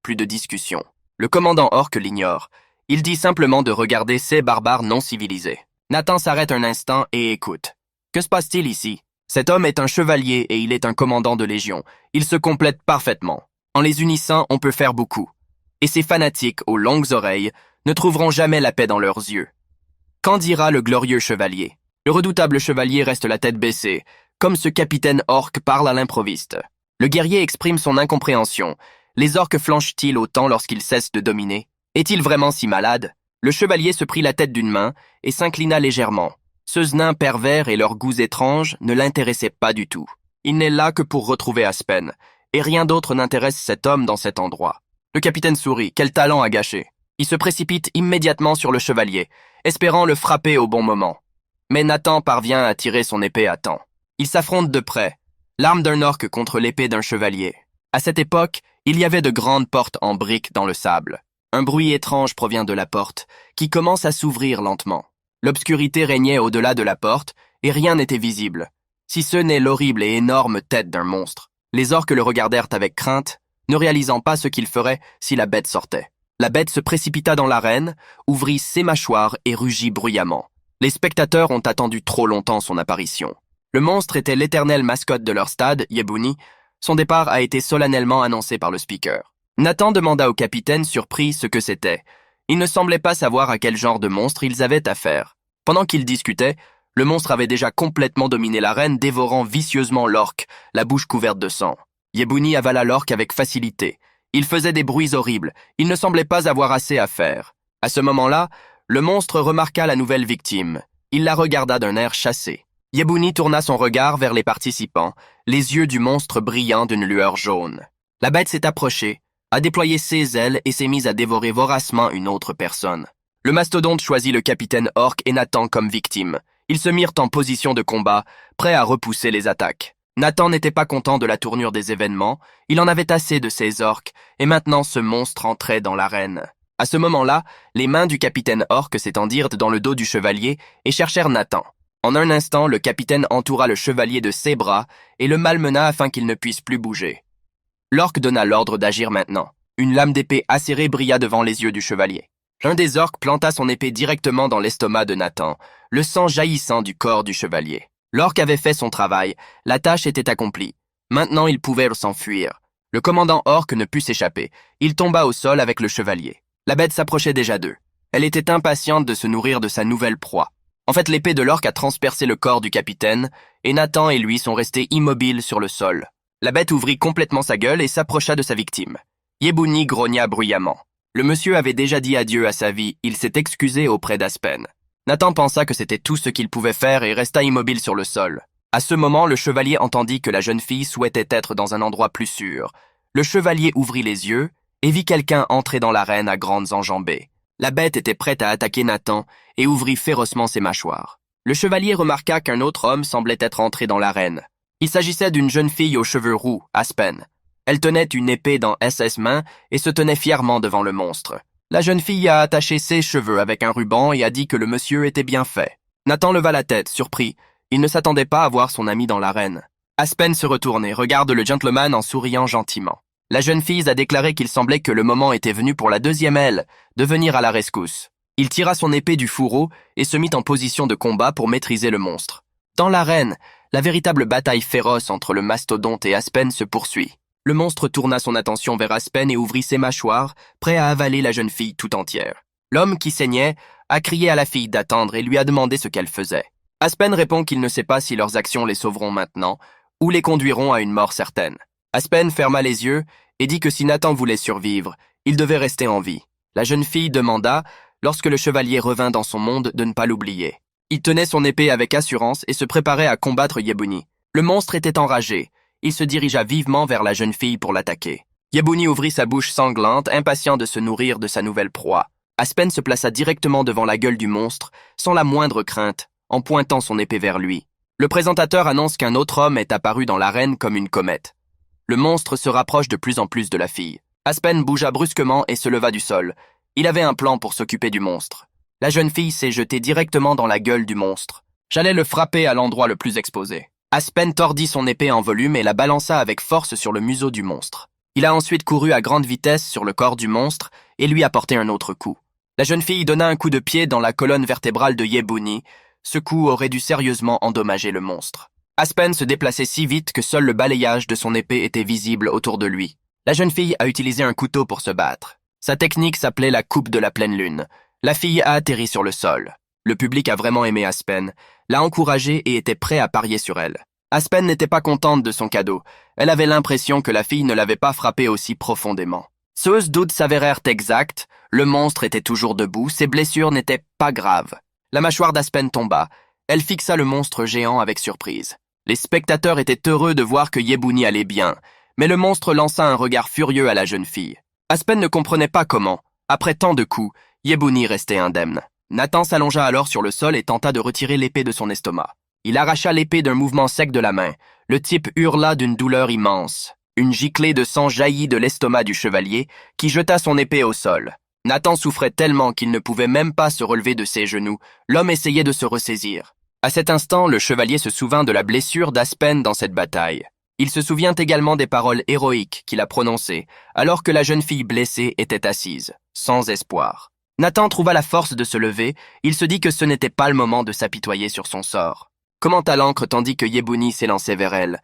Plus de discussion. Le commandant orque l'ignore. Il dit simplement de regarder ces barbares non civilisés. Nathan s'arrête un instant et écoute. Que se passe-t-il ici? Cet homme est un chevalier et il est un commandant de légion. Ils se complètent parfaitement. En les unissant, on peut faire beaucoup. Et ces fanatiques aux longues oreilles ne trouveront jamais la paix dans leurs yeux. Qu'en dira le glorieux chevalier? Le redoutable chevalier reste la tête baissée, comme ce capitaine orque parle à l'improviste. Le guerrier exprime son incompréhension. Les orques flanchent-ils autant lorsqu'ils cessent de dominer? Est-il vraiment si malade? Le chevalier se prit la tête d'une main et s'inclina légèrement. Ces nains pervers et leurs goûts étranges ne l'intéressaient pas du tout. Il n'est là que pour retrouver Aspen, et rien d'autre n'intéresse cet homme dans cet endroit. Le capitaine sourit, quel talent à gâcher. Il se précipite immédiatement sur le chevalier, espérant le frapper au bon moment. Mais Nathan parvient à tirer son épée à temps. Ils s'affrontent de près, l'arme d'un orque contre l'épée d'un chevalier. À cette époque, il y avait de grandes portes en briques dans le sable. Un bruit étrange provient de la porte, qui commence à s'ouvrir lentement. L'obscurité régnait au-delà de la porte, et rien n'était visible, si ce n'est l'horrible et énorme tête d'un monstre. Les orques le regardèrent avec crainte, ne réalisant pas ce qu'ils feraient si la bête sortait. La bête se précipita dans l'arène, ouvrit ses mâchoires et rugit bruyamment. Les spectateurs ont attendu trop longtemps son apparition. Le monstre était l'éternelle mascotte de leur stade, Yebouni. Son départ a été solennellement annoncé par le speaker. Nathan demanda au capitaine surpris ce que c'était. Il ne semblait pas savoir à quel genre de monstre ils avaient affaire. Pendant qu'ils discutaient, le monstre avait déjà complètement dominé l'arène, dévorant vicieusement l'orque, la bouche couverte de sang. Yebouni avala l'orque avec facilité. Il faisait des bruits horribles. Il ne semblait pas avoir assez à faire. À ce moment-là, le monstre remarqua la nouvelle victime. Il la regarda d'un air chassé. Yebouni tourna son regard vers les participants, les yeux du monstre brillant d'une lueur jaune. La bête s'est approchée, a déployé ses ailes et s'est mise à dévorer voracement une autre personne. Le mastodonte choisit le capitaine orque et Nathan comme victime. Ils se mirent en position de combat, prêts à repousser les attaques. Nathan n'était pas content de la tournure des événements, il en avait assez de ces orques, et maintenant ce monstre entrait dans l'arène. À ce moment-là, les mains du capitaine orque s'étendirent dans le dos du chevalier et cherchèrent Nathan. En un instant, le capitaine entoura le chevalier de ses bras et le malmena afin qu'il ne puisse plus bouger. L'orque donna l'ordre d'agir maintenant. Une lame d'épée acérée brilla devant les yeux du chevalier. L'un des orques planta son épée directement dans l'estomac de Nathan, le sang jaillissant du corps du chevalier. L'orque avait fait son travail, la tâche était accomplie. Maintenant il pouvait s'enfuir. Le commandant orque ne put s'échapper. Il tomba au sol avec le chevalier. La bête s'approchait déjà d'eux. Elle était impatiente de se nourrir de sa nouvelle proie. En fait, l'épée de l'orque a transpercé le corps du capitaine, et Nathan et lui sont restés immobiles sur le sol. La bête ouvrit complètement sa gueule et s'approcha de sa victime. Yebouni grogna bruyamment. Le monsieur avait déjà dit adieu à sa vie, il s'est excusé auprès d'Aspen. Nathan pensa que c'était tout ce qu'il pouvait faire et resta immobile sur le sol. À ce moment, le chevalier entendit que la jeune fille souhaitait être dans un endroit plus sûr. Le chevalier ouvrit les yeux et vit quelqu'un entrer dans l'arène à grandes enjambées. La bête était prête à attaquer Nathan et ouvrit férocement ses mâchoires. Le chevalier remarqua qu'un autre homme semblait être entré dans l'arène. Il s'agissait d'une jeune fille aux cheveux roux, Aspen. Elle tenait une épée dans ses mains et se tenait fièrement devant le monstre. La jeune fille a attaché ses cheveux avec un ruban et a dit que le monsieur était bien fait. Nathan leva la tête, surpris. Il ne s'attendait pas à voir son ami dans l'arène. Aspen se retourne et regarde le gentleman en souriant gentiment. La jeune fille a déclaré qu'il semblait que le moment était venu pour la deuxième aile de venir à la rescousse. Il tira son épée du fourreau et se mit en position de combat pour maîtriser le monstre. Dans l'arène, la véritable bataille féroce entre le mastodonte et Aspen se poursuit. Le monstre tourna son attention vers Aspen et ouvrit ses mâchoires, prêt à avaler la jeune fille tout entière. L'homme qui saignait a crié à la fille d'attendre et lui a demandé ce qu'elle faisait. Aspen répond qu'il ne sait pas si leurs actions les sauveront maintenant ou les conduiront à une mort certaine. Aspen ferma les yeux et dit que si Nathan voulait survivre, il devait rester en vie. La jeune fille demanda, lorsque le chevalier revint dans son monde, de ne pas l'oublier. Il tenait son épée avec assurance et se préparait à combattre Yebouni. Le monstre était enragé. Il se dirigea vivement vers la jeune fille pour l'attaquer. Yebouni ouvrit sa bouche sanglante, impatient de se nourrir de sa nouvelle proie. Aspen se plaça directement devant la gueule du monstre, sans la moindre crainte, en pointant son épée vers lui. Le présentateur annonce qu'un autre homme est apparu dans l'arène comme une comète. Le monstre se rapproche de plus en plus de la fille. Aspen bougea brusquement et se leva du sol. Il avait un plan pour s'occuper du monstre. La jeune fille s'est jetée directement dans la gueule du monstre. J'allais le frapper à l'endroit le plus exposé. Aspen tordit son épée en volume et la balança avec force sur le museau du monstre. Il a ensuite couru à grande vitesse sur le corps du monstre et lui a porté un autre coup. La jeune fille donna un coup de pied dans la colonne vertébrale de Yebouni. Ce coup aurait dû sérieusement endommager le monstre. Aspen se déplaçait si vite que seul le balayage de son épée était visible autour de lui. La jeune fille a utilisé un couteau pour se battre. Sa technique s'appelait la coupe de la pleine lune. La fille a atterri sur le sol. Le public a vraiment aimé Aspen, l'a encouragée et était prêt à parier sur elle. Aspen n'était pas contente de son cadeau. Elle avait l'impression que la fille ne l'avait pas frappée aussi profondément. Ses doutes s'avérèrent exacts, le monstre était toujours debout, ses blessures n'étaient pas graves. La mâchoire d'Aspen tomba. Elle fixa le monstre géant avec surprise. Les spectateurs étaient heureux de voir que Yebouni allait bien, mais le monstre lança un regard furieux à la jeune fille. Aspen ne comprenait pas comment, après tant de coups, Yebouni restait indemne. Nathan s'allongea alors sur le sol et tenta de retirer l'épée de son estomac. Il arracha l'épée d'un mouvement sec de la main. Le type hurla d'une douleur immense. Une giclée de sang jaillit de l'estomac du chevalier, qui jeta son épée au sol. Nathan souffrait tellement qu'il ne pouvait même pas se relever de ses genoux. L'homme essayait de se ressaisir. À cet instant, le chevalier se souvint de la blessure d'Aspen dans cette bataille. Il se souvient également des paroles héroïques qu'il a prononcées, alors que la jeune fille blessée était assise, sans espoir. Nathan trouva la force de se lever, il se dit que ce n'était pas le moment de s'apitoyer sur son sort. Commence à l'encre tandis que Yebouni s'élançait vers elle.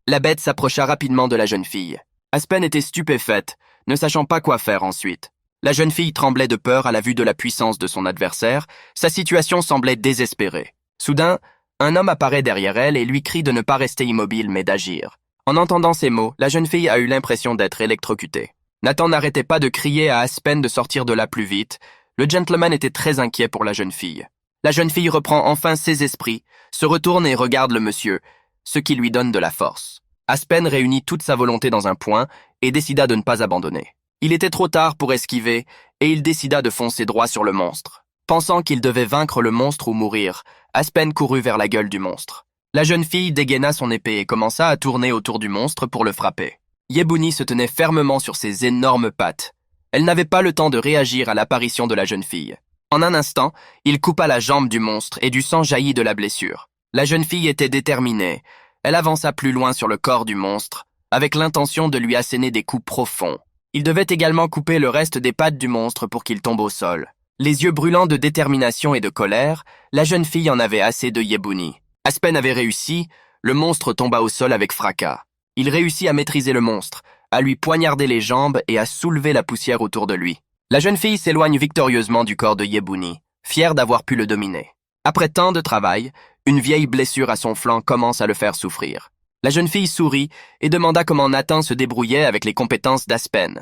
La bête s'approcha rapidement de la jeune fille. Aspen était stupéfaite, ne sachant pas quoi faire ensuite. La jeune fille tremblait de peur à la vue de la puissance de son adversaire, sa situation semblait désespérée. Soudain, un homme apparaît derrière elle et lui crie de ne pas rester immobile mais d'agir. En entendant ces mots, la jeune fille a eu l'impression d'être électrocutée. Nathan n'arrêtait pas de crier à Aspen de sortir de là plus vite. Le gentleman était très inquiet pour la jeune fille. La jeune fille reprend enfin ses esprits, se retourne et regarde le monsieur, ce qui lui donne de la force. Aspen réunit toute sa volonté dans un point et décida de ne pas abandonner. Il était trop tard pour esquiver et il décida de foncer droit sur le monstre. Pensant qu'il devait vaincre le monstre ou mourir, Aspen courut vers la gueule du monstre. La jeune fille dégaina son épée et commença à tourner autour du monstre pour le frapper. Yebouni se tenait fermement sur ses énormes pattes. Elle n'avait pas le temps de réagir à l'apparition de la jeune fille. En un instant, il coupa la jambe du monstre et du sang jaillit de la blessure. La jeune fille était déterminée. Elle avança plus loin sur le corps du monstre, avec l'intention de lui asséner des coups profonds. Il devait également couper le reste des pattes du monstre pour qu'il tombe au sol. Les yeux brûlants de détermination et de colère, la jeune fille en avait assez de Yebouni. Aspen avait réussi, le monstre tomba au sol avec fracas. Il réussit à maîtriser le monstre, à lui poignarder les jambes et à soulever la poussière autour de lui. La jeune fille s'éloigne victorieusement du corps de Yebouni, fière d'avoir pu le dominer. Après tant de travail, une vieille blessure à son flanc commence à le faire souffrir. La jeune fille sourit et demanda comment Nathan se débrouillait avec les compétences d'Aspen.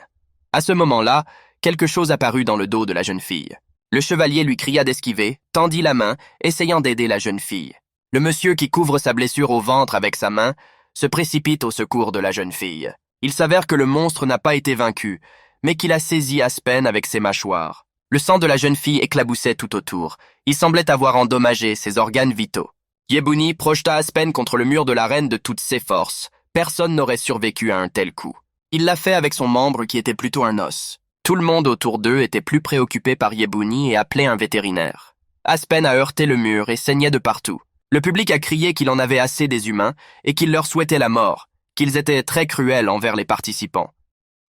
À ce moment-là, quelque chose apparut dans le dos de la jeune fille. Le chevalier lui cria d'esquiver, tendit la main, essayant d'aider la jeune fille. Le monsieur qui couvre sa blessure au ventre avec sa main se précipite au secours de la jeune fille. Il s'avère que le monstre n'a pas été vaincu, mais qu'il a saisi Aspen avec ses mâchoires. Le sang de la jeune fille éclaboussait tout autour. Il semblait avoir endommagé ses organes vitaux. Yebouni projeta Aspen contre le mur de l'arène de toutes ses forces. Personne n'aurait survécu à un tel coup. Il l'a fait avec son membre qui était plutôt un os. Tout le monde autour d'eux était plus préoccupé par Yebouni et appelait un vétérinaire. Aspen a heurté le mur et saignait de partout. Le public a crié qu'il en avait assez des humains et qu'il leur souhaitait la mort, qu'ils étaient très cruels envers les participants.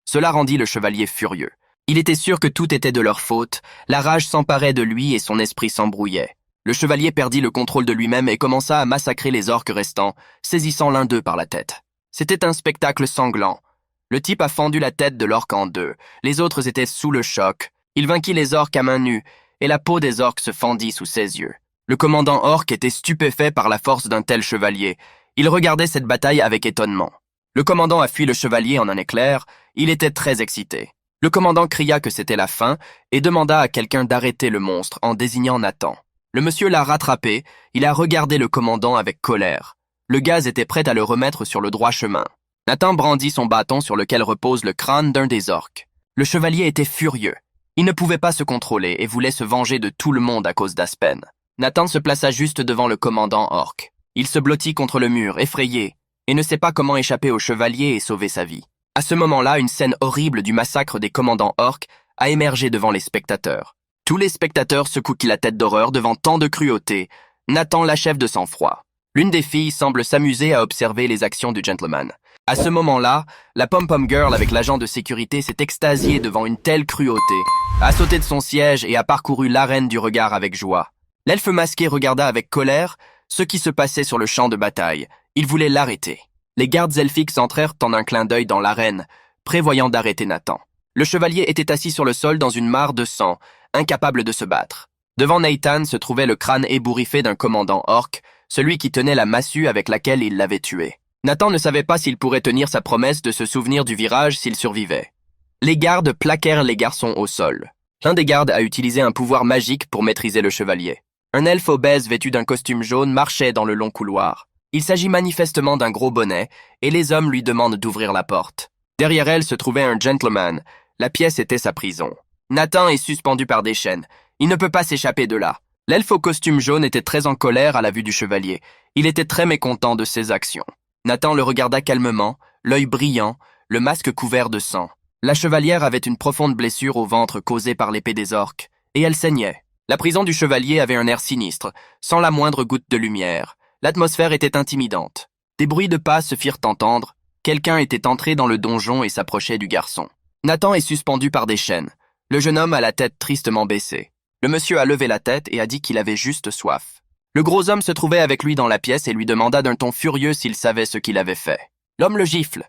Cela rendit le chevalier furieux. Il était sûr que tout était de leur faute, la rage s'emparait de lui et son esprit s'embrouillait. Le chevalier perdit le contrôle de lui-même et commença à massacrer les orques restants, saisissant l'un d'eux par la tête. C'était un spectacle sanglant. Le type a fendu la tête de l'orque en deux, les autres étaient sous le choc. Il vainquit les orques à main nue, et la peau des orques se fendit sous ses yeux. Le commandant orque était stupéfait par la force d'un tel chevalier. Il regardait cette bataille avec étonnement. Le commandant a fui le chevalier en un éclair, il était très excité. Le commandant cria que c'était la fin et demanda à quelqu'un d'arrêter le monstre en désignant Nathan. Le monsieur l'a rattrapé, il a regardé le commandant avec colère. Le gaz était prêt à le remettre sur le droit chemin. Nathan brandit son bâton sur lequel repose le crâne d'un des orques. Le chevalier était furieux. Il ne pouvait pas se contrôler et voulait se venger de tout le monde à cause d'Aspen. Nathan se plaça juste devant le commandant orque. Il se blottit contre le mur, effrayé, et ne sait pas comment échapper au chevalier et sauver sa vie. À ce moment-là, une scène horrible du massacre des commandants orques a émergé devant les spectateurs. Tous les spectateurs secouent la tête d'horreur devant tant de cruauté. Nathan l'achève de sang-froid. L'une des filles semble s'amuser à observer les actions du gentleman. À ce moment-là, la pom-pom girl avec l'agent de sécurité s'est extasiée devant une telle cruauté, a sauté de son siège et a parcouru l'arène du regard avec joie. L'elfe masqué regarda avec colère ce qui se passait sur le champ de bataille. Il voulait l'arrêter. Les gardes elfiques entrèrent en un clin d'œil dans l'arène, prévoyant d'arrêter Nathan. Le chevalier était assis sur le sol dans une mare de sang, incapable de se battre. Devant Nathan se trouvait le crâne ébouriffé d'un commandant orque, celui qui tenait la massue avec laquelle il l'avait tué. Nathan ne savait pas s'il pourrait tenir sa promesse de se souvenir du virage s'il survivait. Les gardes plaquèrent les garçons au sol. L'un des gardes a utilisé un pouvoir magique pour maîtriser le chevalier. Un elfe obèse vêtu d'un costume jaune marchait dans le long couloir. Il s'agit manifestement d'un gros bonnet, et les hommes lui demandent d'ouvrir la porte. Derrière elle se trouvait un gentleman. La pièce était sa prison. Nathan est suspendu par des chaînes. Il ne peut pas s'échapper de là. L'elfe au costume jaune était très en colère à la vue du chevalier. Il était très mécontent de ses actions. Nathan le regarda calmement, l'œil brillant, le masque couvert de sang. La chevalière avait une profonde blessure au ventre causée par l'épée des orques, et elle saignait. La prison du chevalier avait un air sinistre, sans la moindre goutte de lumière. L'atmosphère était intimidante. Des bruits de pas se firent entendre. Quelqu'un était entré dans le donjon et s'approchait du garçon. Nathan est suspendu par des chaînes. Le jeune homme a la tête tristement baissée. Le monsieur a levé la tête et a dit qu'il avait juste soif. Le gros homme se trouvait avec lui dans la pièce et lui demanda d'un ton furieux s'il savait ce qu'il avait fait. L'homme le gifle.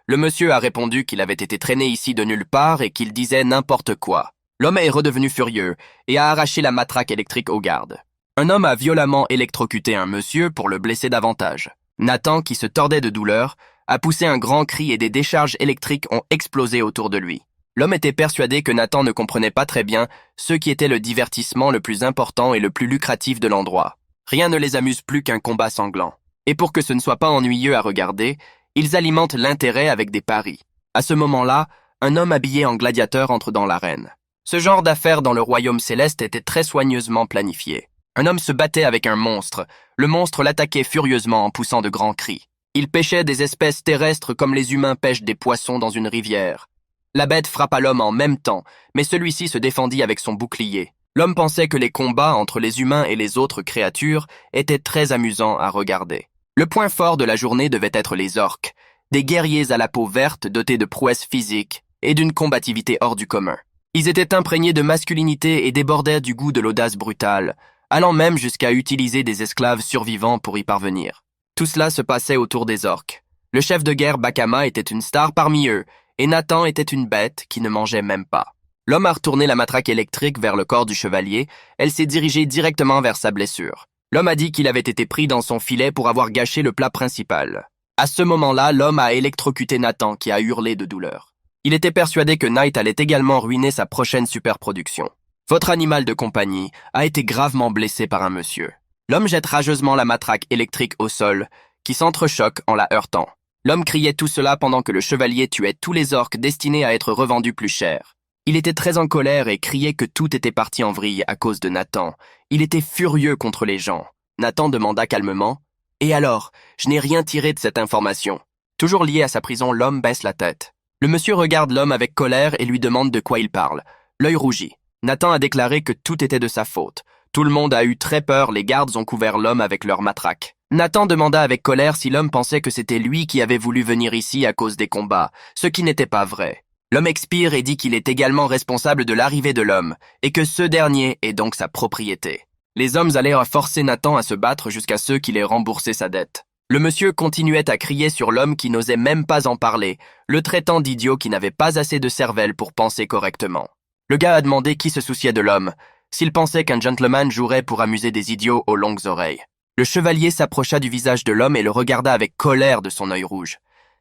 Le monsieur a répondu qu'il avait été traîné ici de nulle part et qu'il disait n'importe quoi. L'homme est redevenu furieux et a arraché la matraque électrique aux gardes. Un homme a violemment électrocuté un monsieur pour le blesser davantage. Nathan, qui se tordait de douleur, a poussé un grand cri et des décharges électriques ont explosé autour de lui. L'homme était persuadé que Nathan ne comprenait pas très bien ce qui était le divertissement le plus important et le plus lucratif de l'endroit. Rien ne les amuse plus qu'un combat sanglant. Et pour que ce ne soit pas ennuyeux à regarder, ils alimentent l'intérêt avec des paris. À ce moment-là, un homme habillé en gladiateur entre dans l'arène. Ce genre d'affaires dans le royaume céleste était très soigneusement planifié. Un homme se battait avec un monstre. Le monstre l'attaquait furieusement en poussant de grands cris. Il pêchait des espèces terrestres comme les humains pêchent des poissons dans une rivière. La bête frappa l'homme en même temps, mais celui-ci se défendit avec son bouclier. L'homme pensait que les combats entre les humains et les autres créatures étaient très amusants à regarder. Le point fort de la journée devait être les orques, des guerriers à la peau verte dotés de prouesses physiques et d'une combativité hors du commun. Ils étaient imprégnés de masculinité et débordaient du goût de l'audace brutale, allant même jusqu'à utiliser des esclaves survivants pour y parvenir. Tout cela se passait autour des orques. Le chef de guerre Bakama était une star parmi eux, et Nathan était une bête qui ne mangeait même pas. L'homme a retourné la matraque électrique vers le corps du chevalier, elle s'est dirigée directement vers sa blessure. L'homme a dit qu'il avait été pris dans son filet pour avoir gâché le plat principal. À ce moment-là, l'homme a électrocuté Nathan qui a hurlé de douleur. Il était persuadé que Knight allait également ruiner sa prochaine superproduction. Votre animal de compagnie a été gravement blessé par un monsieur. L'homme jette rageusement la matraque électrique au sol, qui s'entrechoque en la heurtant. L'homme criait tout cela pendant que le chevalier tuait tous les orques destinés à être revendus plus cher. Il était très en colère et criait que tout était parti en vrille à cause de Nathan. Il était furieux contre les gens. Nathan demanda calmement « Et alors, je n'ai rien tiré de cette information. » Toujours lié à sa prison, l'homme baisse la tête. Le monsieur regarde l'homme avec colère et lui demande de quoi il parle. L'œil rougit. Nathan a déclaré que tout était de sa faute. Tout le monde a eu très peur, les gardes ont couvert l'homme avec leurs matraques. Nathan demanda avec colère si l'homme pensait que c'était lui qui avait voulu venir ici à cause des combats, ce qui n'était pas vrai. L'homme expire et dit qu'il est également responsable de l'arrivée de l'homme, et que ce dernier est donc sa propriété. Les hommes allèrent forcer Nathan à se battre jusqu'à ce qu'il ait remboursé sa dette. Le monsieur continuait à crier sur l'homme qui n'osait même pas en parler, le traitant d'idiot qui n'avait pas assez de cervelle pour penser correctement. Le gars a demandé qui se souciait de l'homme, s'il pensait qu'un gentleman jouerait pour amuser des idiots aux longues oreilles. Le chevalier s'approcha du visage de l'homme et le regarda avec colère de son œil rouge.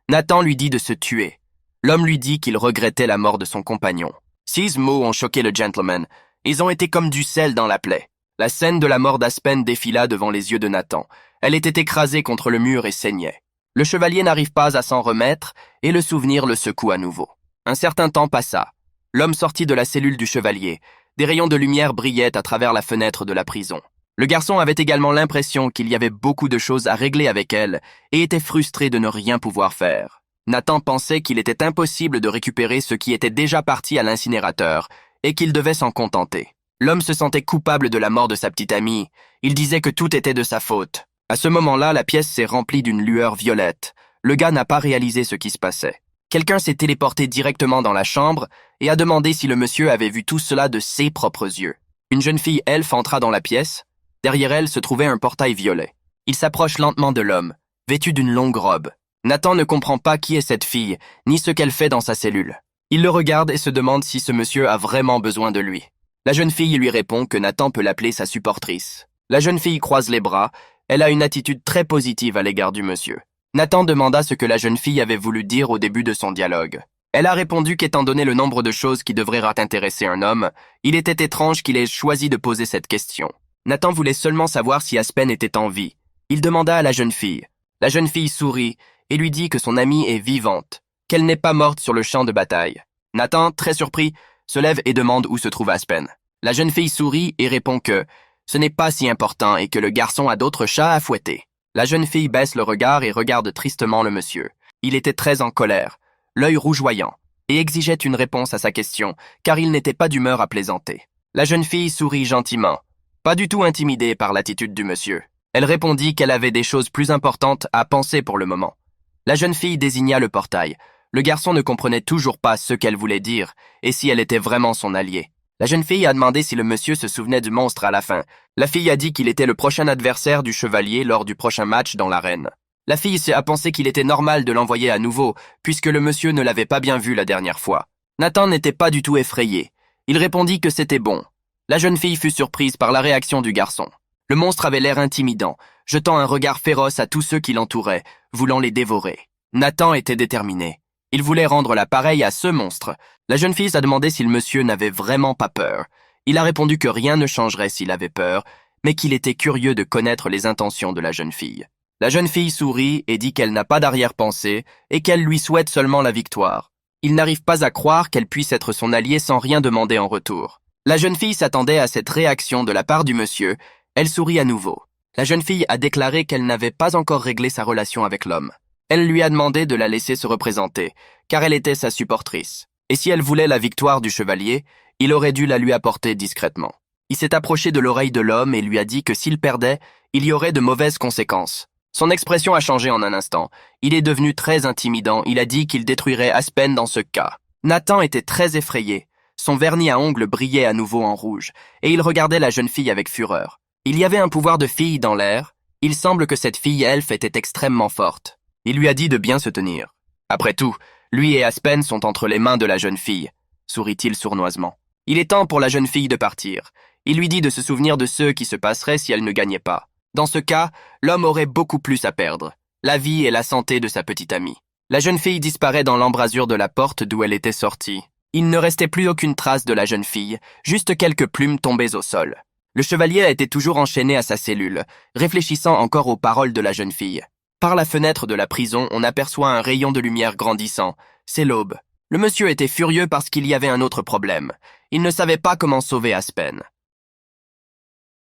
Nathan lui dit de se tuer. L'homme lui dit qu'il regrettait la mort de son compagnon. 6 mots ont choqué le gentleman. Ils ont été comme du sel dans la plaie. La scène de la mort d'Aspen défila devant les yeux de Nathan. Elle était écrasée contre le mur et saignait. Le chevalier n'arrive pas à s'en remettre et le souvenir le secoue à nouveau. Un certain temps passa. L'homme sortit de la cellule du chevalier. Des rayons de lumière brillaient à travers la fenêtre de la prison. Le garçon avait également l'impression qu'il y avait beaucoup de choses à régler avec elle et était frustré de ne rien pouvoir faire. Nathan pensait qu'il était impossible de récupérer ce qui était déjà parti à l'incinérateur et qu'il devait s'en contenter. L'homme se sentait coupable de la mort de sa petite amie. Il disait que tout était de sa faute. À ce moment-là, la pièce s'est remplie d'une lueur violette. Le gars n'a pas réalisé ce qui se passait. Quelqu'un s'est téléporté directement dans la chambre et a demandé si le monsieur avait vu tout cela de ses propres yeux. Une jeune fille elfe entra dans la pièce. Derrière elle se trouvait un portail violet. Il s'approche lentement de l'homme, vêtu d'une longue robe. Nathan ne comprend pas qui est cette fille, ni ce qu'elle fait dans sa cellule. Il le regarde et se demande si ce monsieur a vraiment besoin de lui. La jeune fille lui répond que Nathan peut l'appeler sa supportrice. La jeune fille croise les bras. Elle a une attitude très positive à l'égard du monsieur. Nathan demanda ce que la jeune fille avait voulu dire au début de son dialogue. Elle a répondu qu'étant donné le nombre de choses qui devraient intéresser un homme, il était étrange qu'il ait choisi de poser cette question. Nathan voulait seulement savoir si Aspen était en vie. Il demanda à la jeune fille. La jeune fille sourit et lui dit que son amie est vivante, qu'elle n'est pas morte sur le champ de bataille. Nathan, très surpris, se lève et demande où se trouve Aspen. La jeune fille sourit et répond que ce n'est pas si important et que le garçon a d'autres chats à fouetter. La jeune fille baisse le regard et regarde tristement le monsieur. Il était très en colère, l'œil rougeoyant, et exigeait une réponse à sa question, car il n'était pas d'humeur à plaisanter. La jeune fille sourit gentiment, pas du tout intimidée par l'attitude du monsieur. Elle répondit qu'elle avait des choses plus importantes à penser pour le moment. La jeune fille désigna le portail. Le garçon ne comprenait toujours pas ce qu'elle voulait dire, et si elle était vraiment son allié. La jeune fille a demandé si le monsieur se souvenait du monstre à la fin. La fille a dit qu'il était le prochain adversaire du chevalier lors du prochain match dans l'arène. La fille a pensé qu'il était normal de l'envoyer à nouveau, puisque le monsieur ne l'avait pas bien vu la dernière fois. Nathan n'était pas du tout effrayé. Il répondit que c'était bon. La jeune fille fut surprise par la réaction du garçon. Le monstre avait l'air intimidant, jetant un regard féroce à tous ceux qui l'entouraient, voulant les dévorer. Nathan était déterminé. Il voulait rendre la pareille à ce monstre. La jeune fille a demandé si le monsieur n'avait vraiment pas peur. Il a répondu que rien ne changerait s'il avait peur, mais qu'il était curieux de connaître les intentions de la jeune fille. La jeune fille sourit et dit qu'elle n'a pas d'arrière-pensée et qu'elle lui souhaite seulement la victoire. Il n'arrive pas à croire qu'elle puisse être son alliée sans rien demander en retour. La jeune fille s'attendait à cette réaction de la part du monsieur. Elle sourit à nouveau. La jeune fille a déclaré qu'elle n'avait pas encore réglé sa relation avec l'homme. Elle lui a demandé de la laisser se représenter, car elle était sa supportrice. Et si elle voulait la victoire du chevalier, il aurait dû la lui apporter discrètement. Il s'est approché de l'oreille de l'homme et lui a dit que s'il perdait, il y aurait de mauvaises conséquences. Son expression a changé en un instant. Il est devenu très intimidant. Il a dit qu'il détruirait Aspen dans ce cas. Nathan était très effrayé. Son vernis à ongles brillait à nouveau en rouge, et il regardait la jeune fille avec fureur. Il y avait un pouvoir de fille dans l'air. Il semble que cette fille elfe était extrêmement forte. Il lui a dit de bien se tenir. Après tout, lui et Aspen sont entre les mains de la jeune fille, sourit-il sournoisement. Il est temps pour la jeune fille de partir. Il lui dit de se souvenir de ce qui se passerait si elle ne gagnait pas. Dans ce cas, l'homme aurait beaucoup plus à perdre, la vie et la santé de sa petite amie. La jeune fille disparaît dans l'embrasure de la porte d'où elle était sortie. Il ne restait plus aucune trace de la jeune fille, juste quelques plumes tombées au sol. Le chevalier était toujours enchaîné à sa cellule, réfléchissant encore aux paroles de la jeune fille. Par la fenêtre de la prison, on aperçoit un rayon de lumière grandissant. C'est l'aube. Le monsieur était furieux parce qu'il y avait un autre problème. Il ne savait pas comment sauver Aspen.